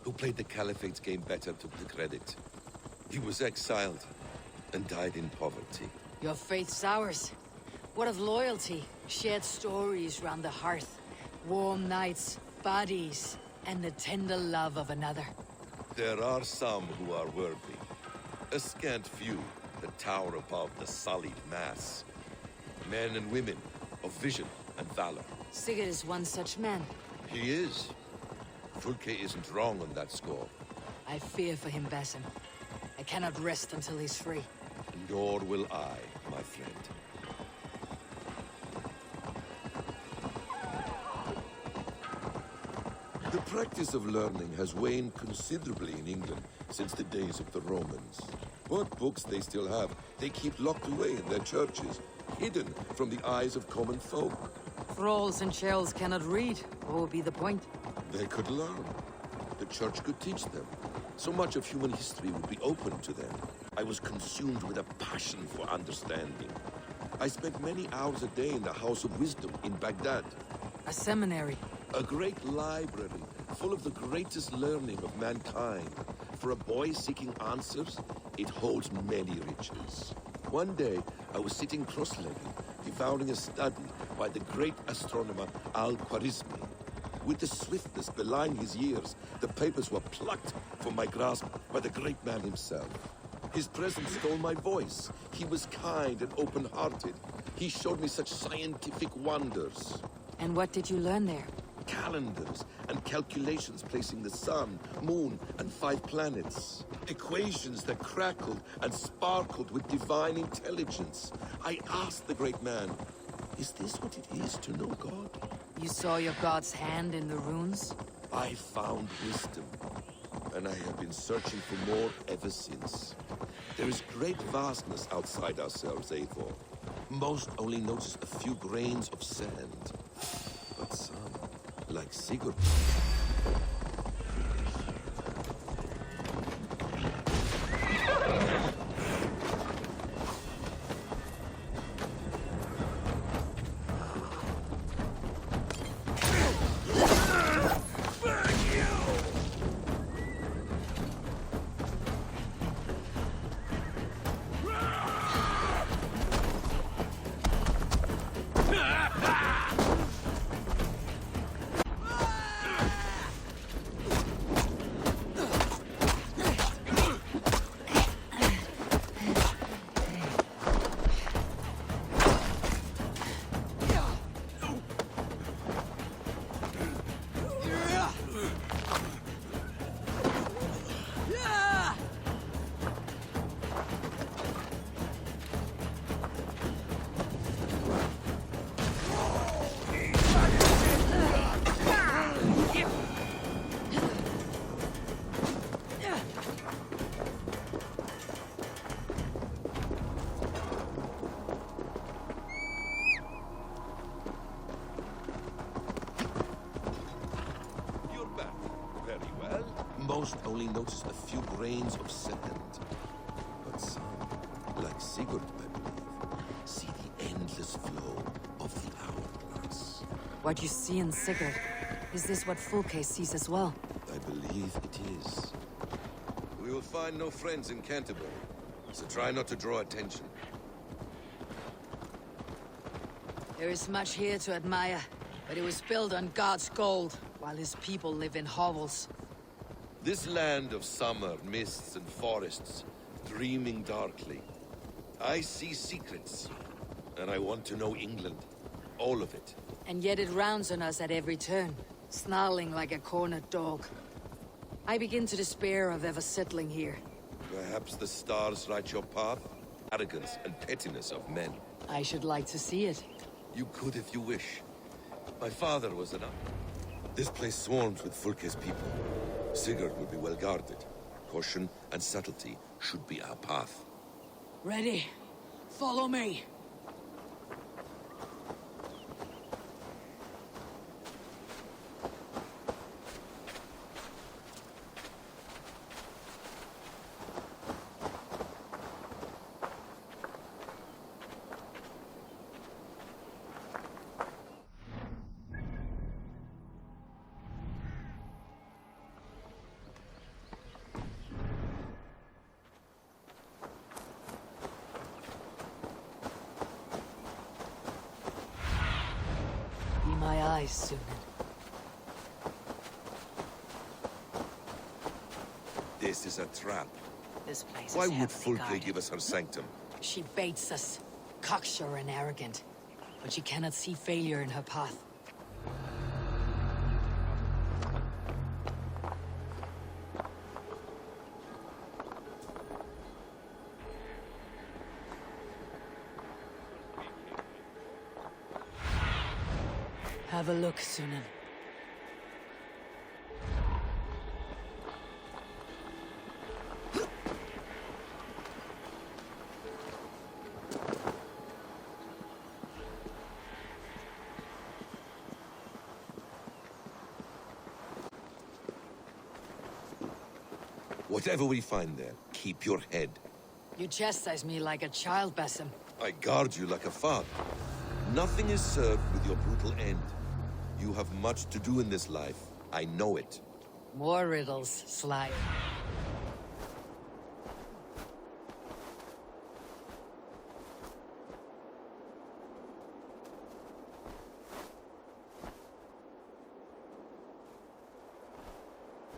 who played the Caliphate's game better, took the credit. He was exiled, and died in poverty. Your faith's ours. What of loyalty? Shared stories round the hearth. Warm nights, bodies, and the tender love of another. There are some who are worthy. A scant few that tower above the sullied mass. Men and women of vision and valor. Sigurd is one such man. He is. Fulke isn't wrong on that score. I fear for him, Basim. I cannot rest until he's free. Nor will I, my friend. The practice of learning has waned considerably in England since the days of the Romans. What books they still have, they keep locked away in their churches, hidden from the eyes of common folk. Thralls and churls cannot read. What would be the point? They could learn. The church could teach them. So much of human history would be open to them. I was consumed with a passion for understanding. I spent many hours a day in the House of Wisdom in Baghdad. A seminary. A great library, full of the greatest learning of mankind. For a boy seeking answers, it holds many riches. One day, I was sitting cross-legged, devouring a study by the great astronomer Al-Khwarizmi. With the swiftness belying his years, the papers were plucked from my grasp by the great man himself. His presence stole my voice. He was kind and open-hearted. He showed me such scientific wonders. And what did you learn there? Calendars and calculations placing the sun, moon, and 5 planets. Equations that crackled and sparkled with divine intelligence. I asked the great man, is this what it is to know God? You saw your god's hand in the runes? I found wisdom, and I have been searching for more ever since. There is great vastness outside ourselves, Eivor. Most only notice a few grains of sand. But some, like Sigurd. Most only notice a few grains of sand. But some, like Sigurd, I believe, see the endless flow of the hourglass. What you see in Sigurd, is this what Fulke sees as well? I believe it is. We will find no friends in Canterbury, so try not to draw attention. There is much here to admire, but it was built on God's gold, while his people live in hovels. This land of summer, mists and forests, dreaming darkly. I see secrets, and I want to know England. All of it. And yet it rounds on us at every turn, snarling like a cornered dog. I begin to despair of ever settling here. Perhaps the stars write your path, arrogance and pettiness of men. I should like to see it. You could if you wish. My father was an... This place swarms with Fulke's people. Sigurd will be well guarded. Caution and subtlety should be our path. Ready. Follow me. My eyes, Sunan. This is a trap. This place Why is would heavily Fulke guarded. give us her sanctum? She baits us, cocksure and arrogant, but she cannot see failure in her path. Have a look, Sunan. Whatever we find there, keep your head. You chastise me like a child, Basim. I guard you like a father. Nothing is served with your brutal end. You have much to do in this life. I know it. More riddles, Sly.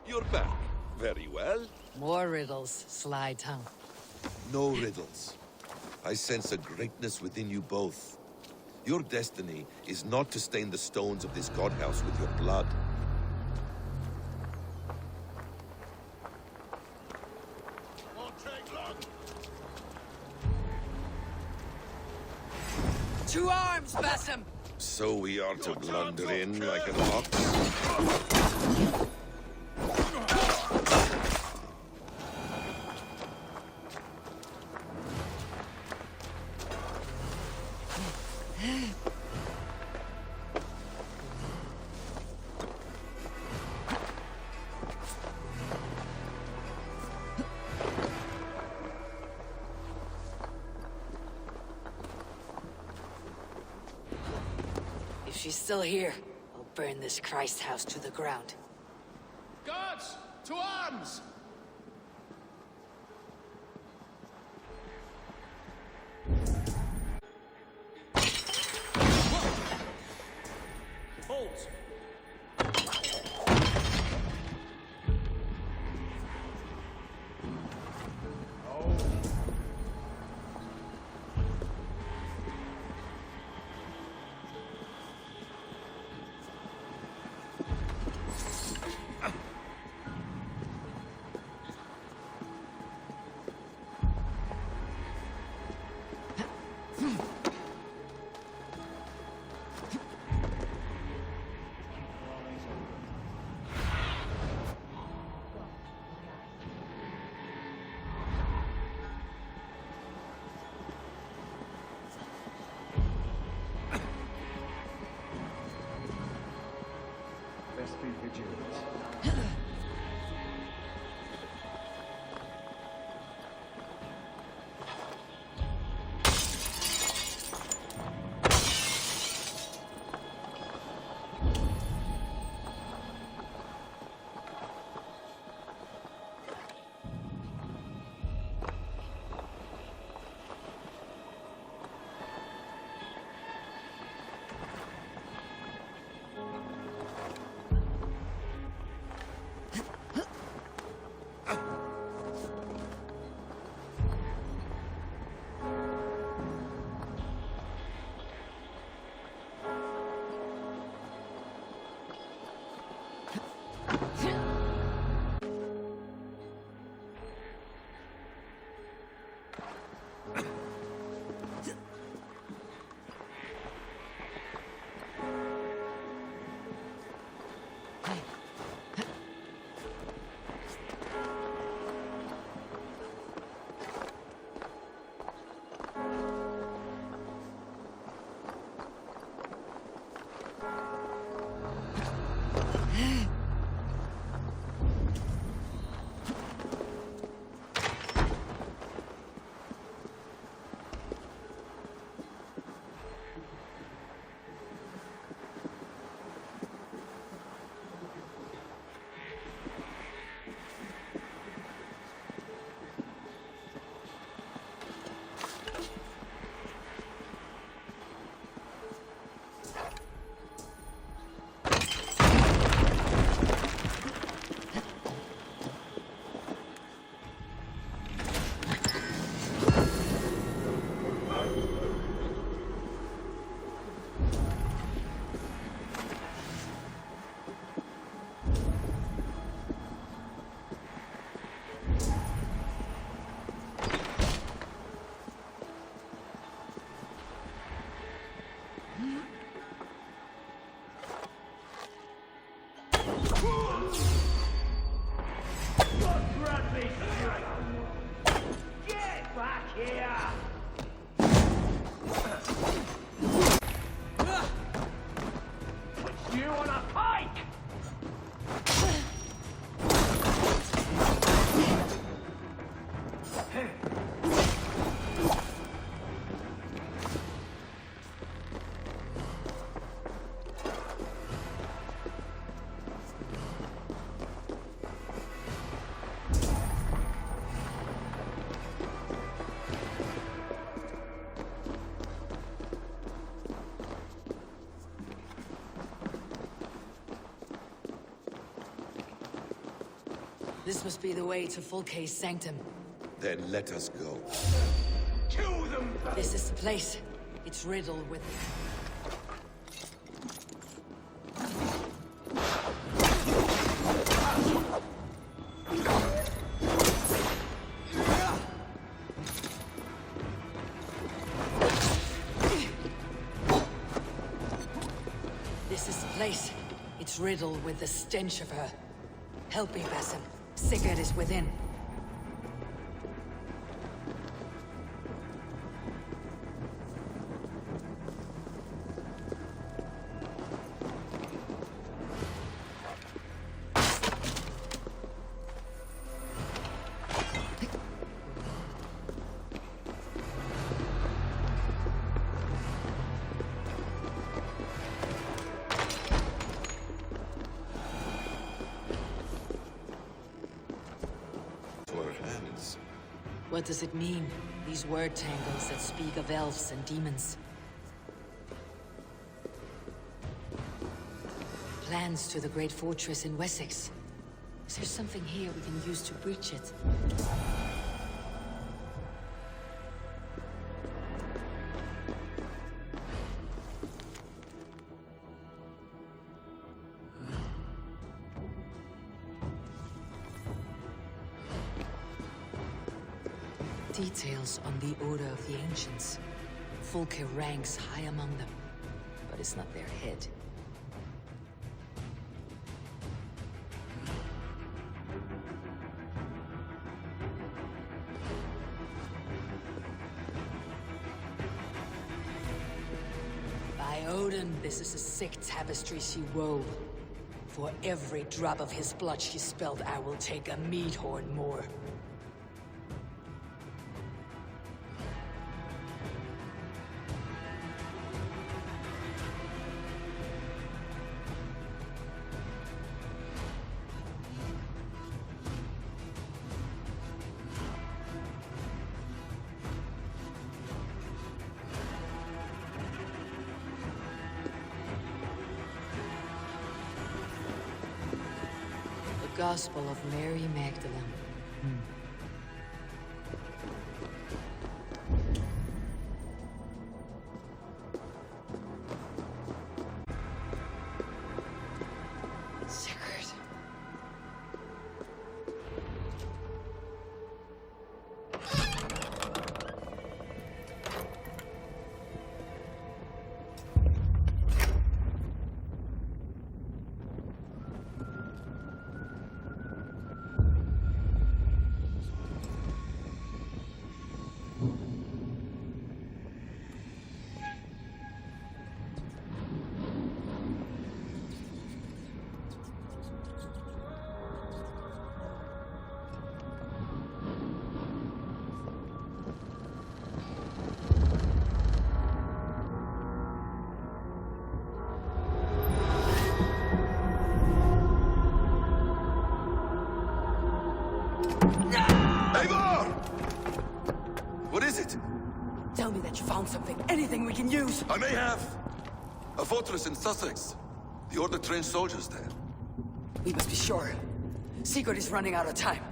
You're back. Very well. More riddles, Sly tongue. No riddles. I sense a greatness within you both. Your destiny is not to stain the stones of this godhouse with your blood. Won't take long. To arms, Basim! So we are to blunder in like an ox? If she's still here, I'll burn this Christ house to the ground. Guards, to arms! Halt! Best be vigilant. This must be the way to Fulke's sanctum. Then let us go. To them! This is the place. It's riddled with... This is the place. It's riddled with the stench of her. Help me, Basim. Sigurd is within. What does it mean? These word tangles that speak of elves and demons. Plans to the great fortress in Wessex. Is there something here we can use to breach it? Details on the Order of the Ancients. Fulke ranks high among them, but it's not their head. By Odin, this is a sick tapestry she wove. For every drop of his blood she spilled, I will take a meat horn more. Gospel of Mary Magdalene. Sigurd. What is it? Tell me that you found something. Anything we can use. I may have. A fortress in Sussex. The Order trained soldiers there. We must be sure. Sigurd is running out of time.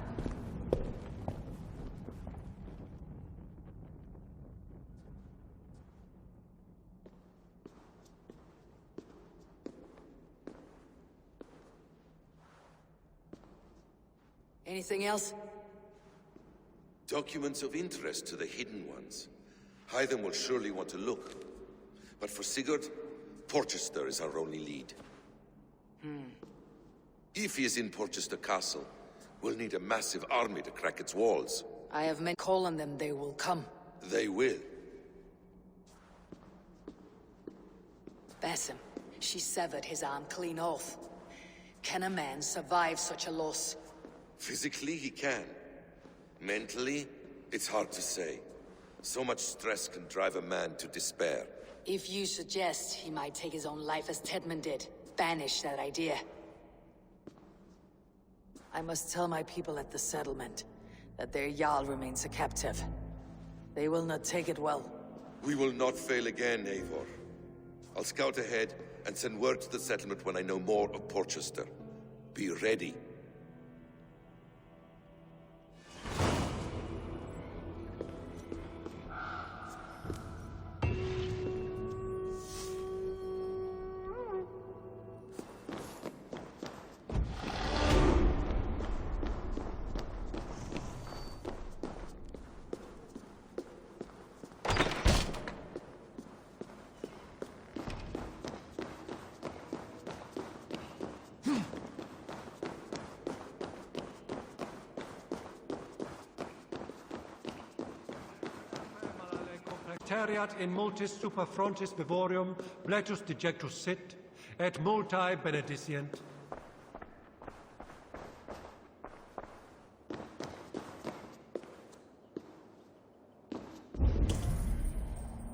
Anything else? Documents of interest to the Hidden Ones. Hythen will surely want to look. But for Sigurd, Porchester is our only lead. If he is in Porchester Castle, we'll need a massive army to crack its walls. I have men call on them, they will come. They will. Basim, she severed his arm clean off. Can a man survive such a loss? Physically, he can. Mentally, it's hard to say. So much stress can drive a man to despair. If you suggest he might take his own life as Tedmund did, banish that idea. I must tell my people at the settlement that their Jarl remains a captive. They will not take it well. We will not fail again, Eivor. I'll scout ahead and send word to the settlement when I know more of Porchester. Be ready. teriat in multis super frontis vivorium, bletus dejectus sit, et multae benedicient.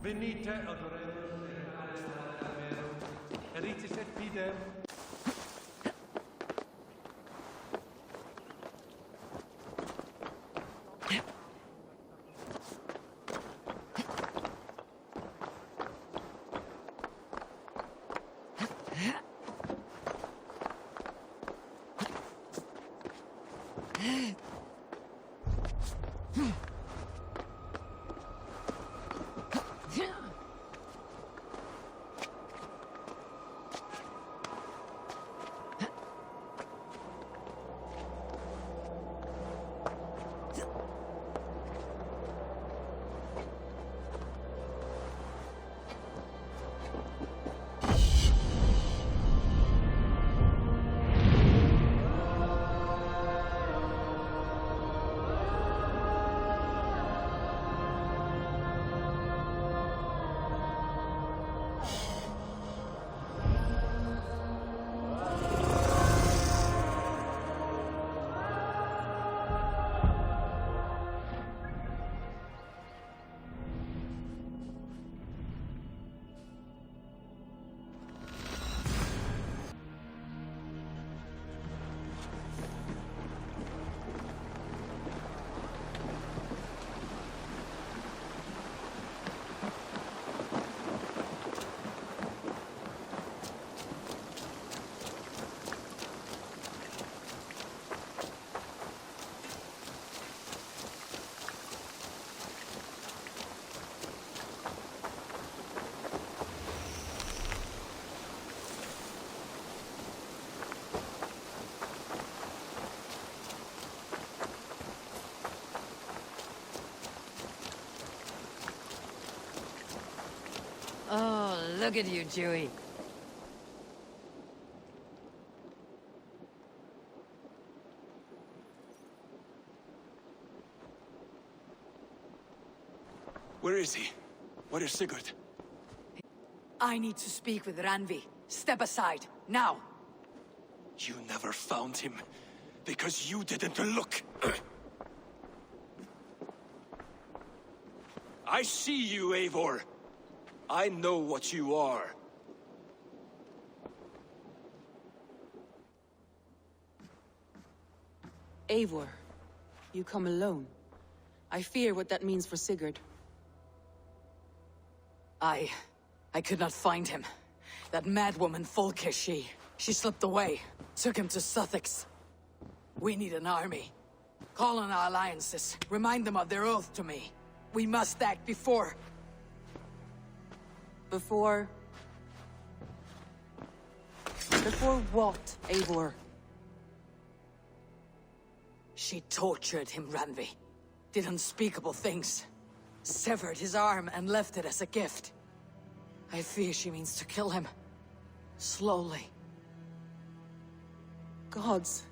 Venite adoremus et amerum, eritis et fidem. Oh, look at you, Dewey. Where is he? Where is Sigurd? I need to speak with Randvi. Step aside, now! You never found him, because you didn't look. I see you, Eivor. I know what you are. Eivor, you come alone. I fear what that means for Sigurd. I could not find him. That madwoman Folke, she slipped away. Took him to Sussex. We need an army. Call on our alliances. Remind them of their oath to me. We must act before... Before what, Eivor? She tortured him, Randvi. Did unspeakable things. Severed his arm and left it as a gift. I fear she means to kill him. Slowly. Gods.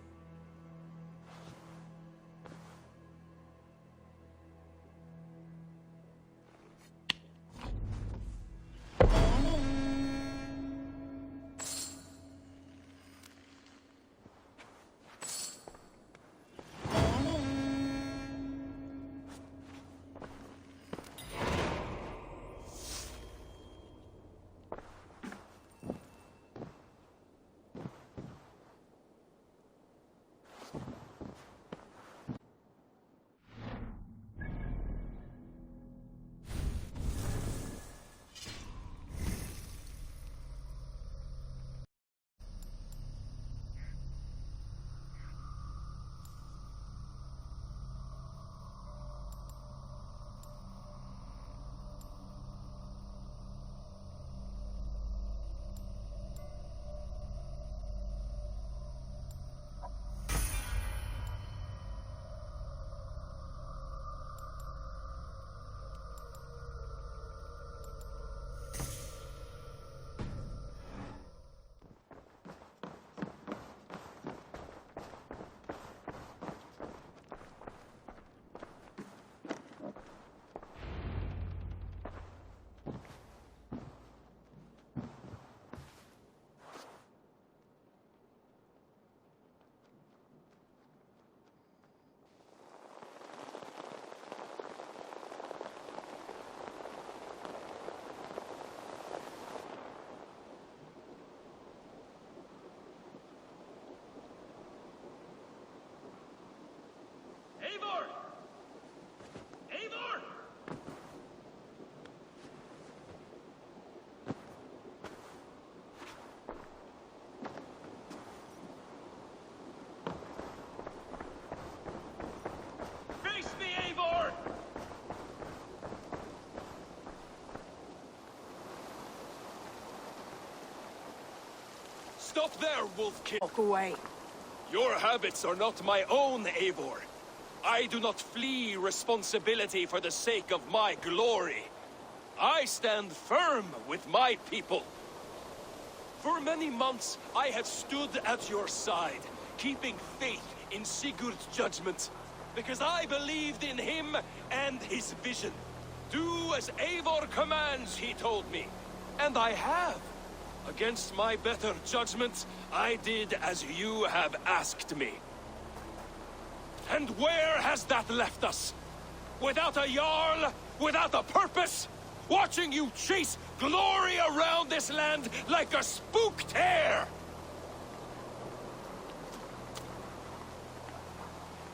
Stop there, Wolf-Kid! Walk away. Your habits are not my own, Eivor. I do not flee responsibility for the sake of my glory. I stand firm with my people. For many months, I have stood at your side, keeping faith in Sigurd's judgment, because I believed in him and his vision. Do as Eivor commands, he told me. And I have. Against my better judgment, I did as you have asked me. And where has that left us? Without a Jarl? Without a purpose? Watching you chase glory around this land like a spooked hare!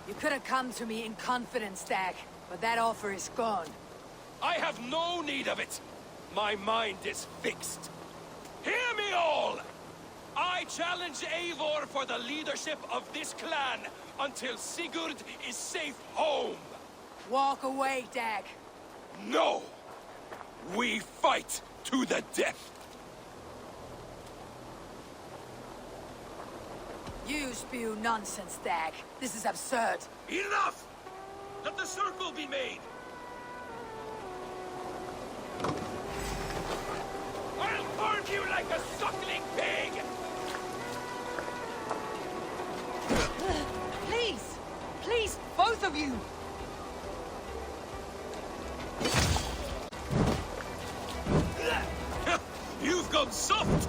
You could have come to me in confidence, Dag, but that offer is gone. I have no need of it. My mind is fixed. Hear me all! I challenge Eivor for the leadership of this clan until Sigurd is safe home. Walk away, Dag. No! We fight to the death! You spew nonsense, Dag. This is absurd. Enough! Let the circle be made! I'll burn you like a suckling pig! Please! Please, both of you! You've gone soft!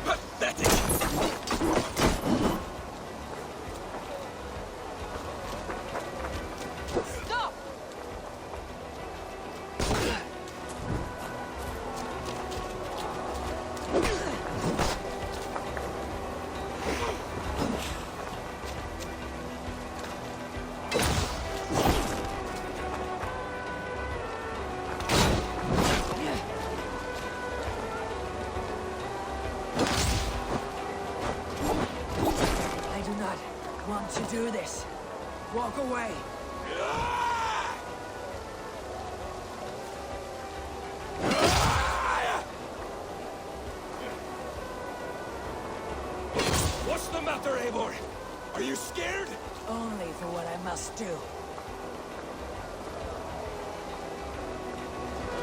Pathetic! Stop! Want to do this. Walk away. What's the matter, Eivor? Are you scared? Only for what I must do.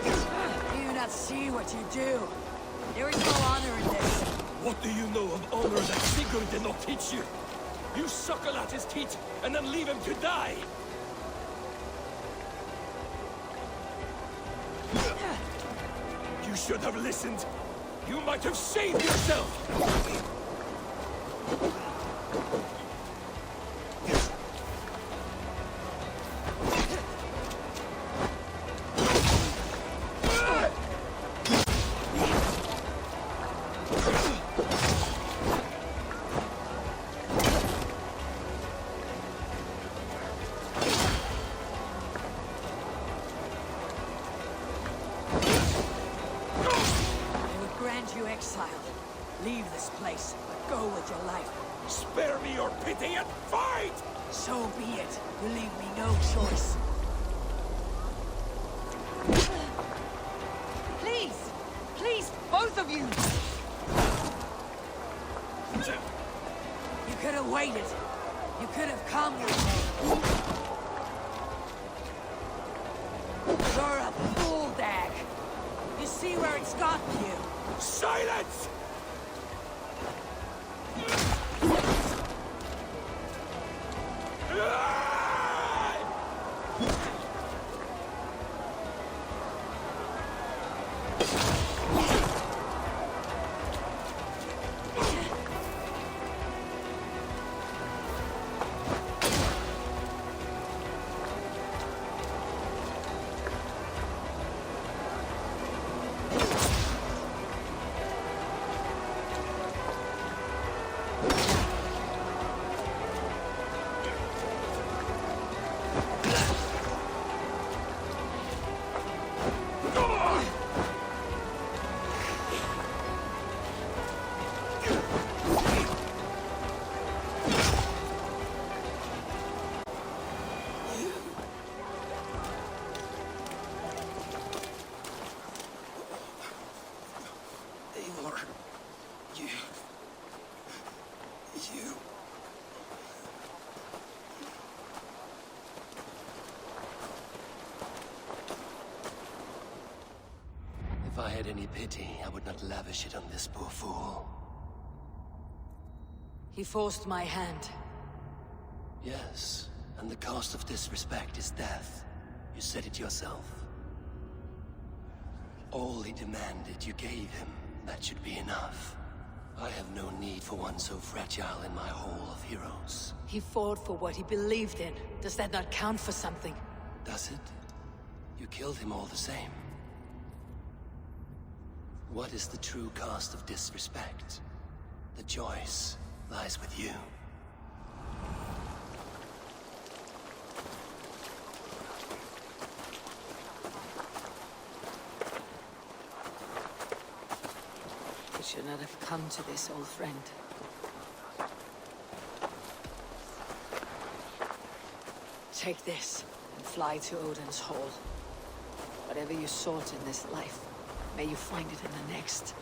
Do you not see what you do? There is no honor in this. What do you know of honor that Sigurd did not teach you? You suckle at his teeth, and then leave him to die! You should have listened! You might have saved yourself! You exiled. Leave this place, but go with your life. Spare me your pity and fight! So be it. You leave me no choice. Please! Please, both of you! You could have waited. You could have come with me. You're a fool, Dag. You see where it's gotten you? Silence! for you. You. If I had any pity, I would not lavish it on this poor fool. He forced my hand. Yes, and the cost of disrespect is death. You said it yourself. All he demanded, you gave him. That should be enough. I have no need for one so fragile in my hall of heroes. He fought for what he believed in. Does that not count for something? Does it? You killed him all the same. What is the true cost of disrespect? The choice lies with you. We should not have come to this, old friend. Take this and fly to Odin's Hall. Whatever you sought in this life, may you find it in the next.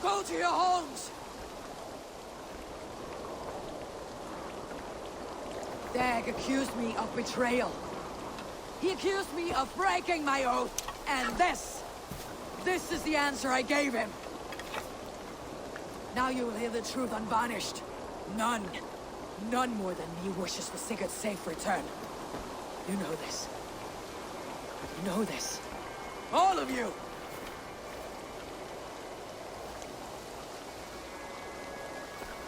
Go to your homes! Dag accused me of betrayal. He accused me of breaking my oath, and this is the answer I gave him. Now you will hear the truth unvarnished. None more than me wishes for Sigurd's safe return. You know this. You know this. All of you!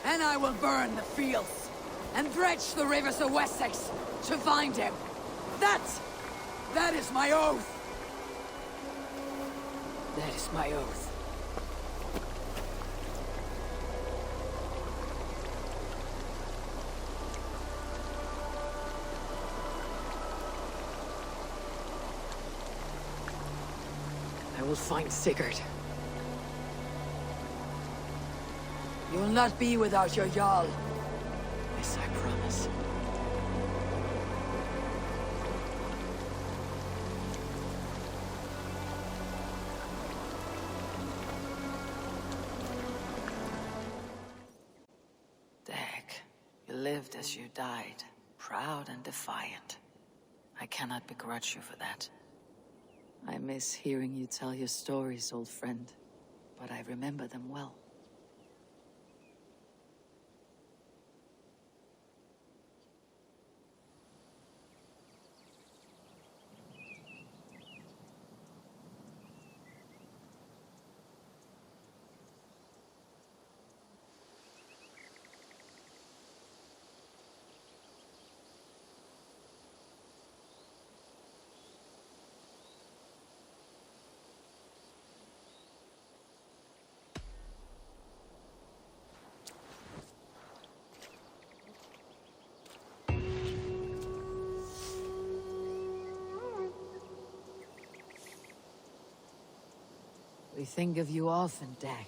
And I will burn the fields, and dredge the rivers of Wessex to find him. That is my oath! That is my oath. I will find Sigurd. You will not be without your Jarl. This I promise. You lived as you died, proud and defiant. I cannot begrudge you for that. I miss hearing you tell your stories, old friend, but I remember them well. We think of you often, Dag.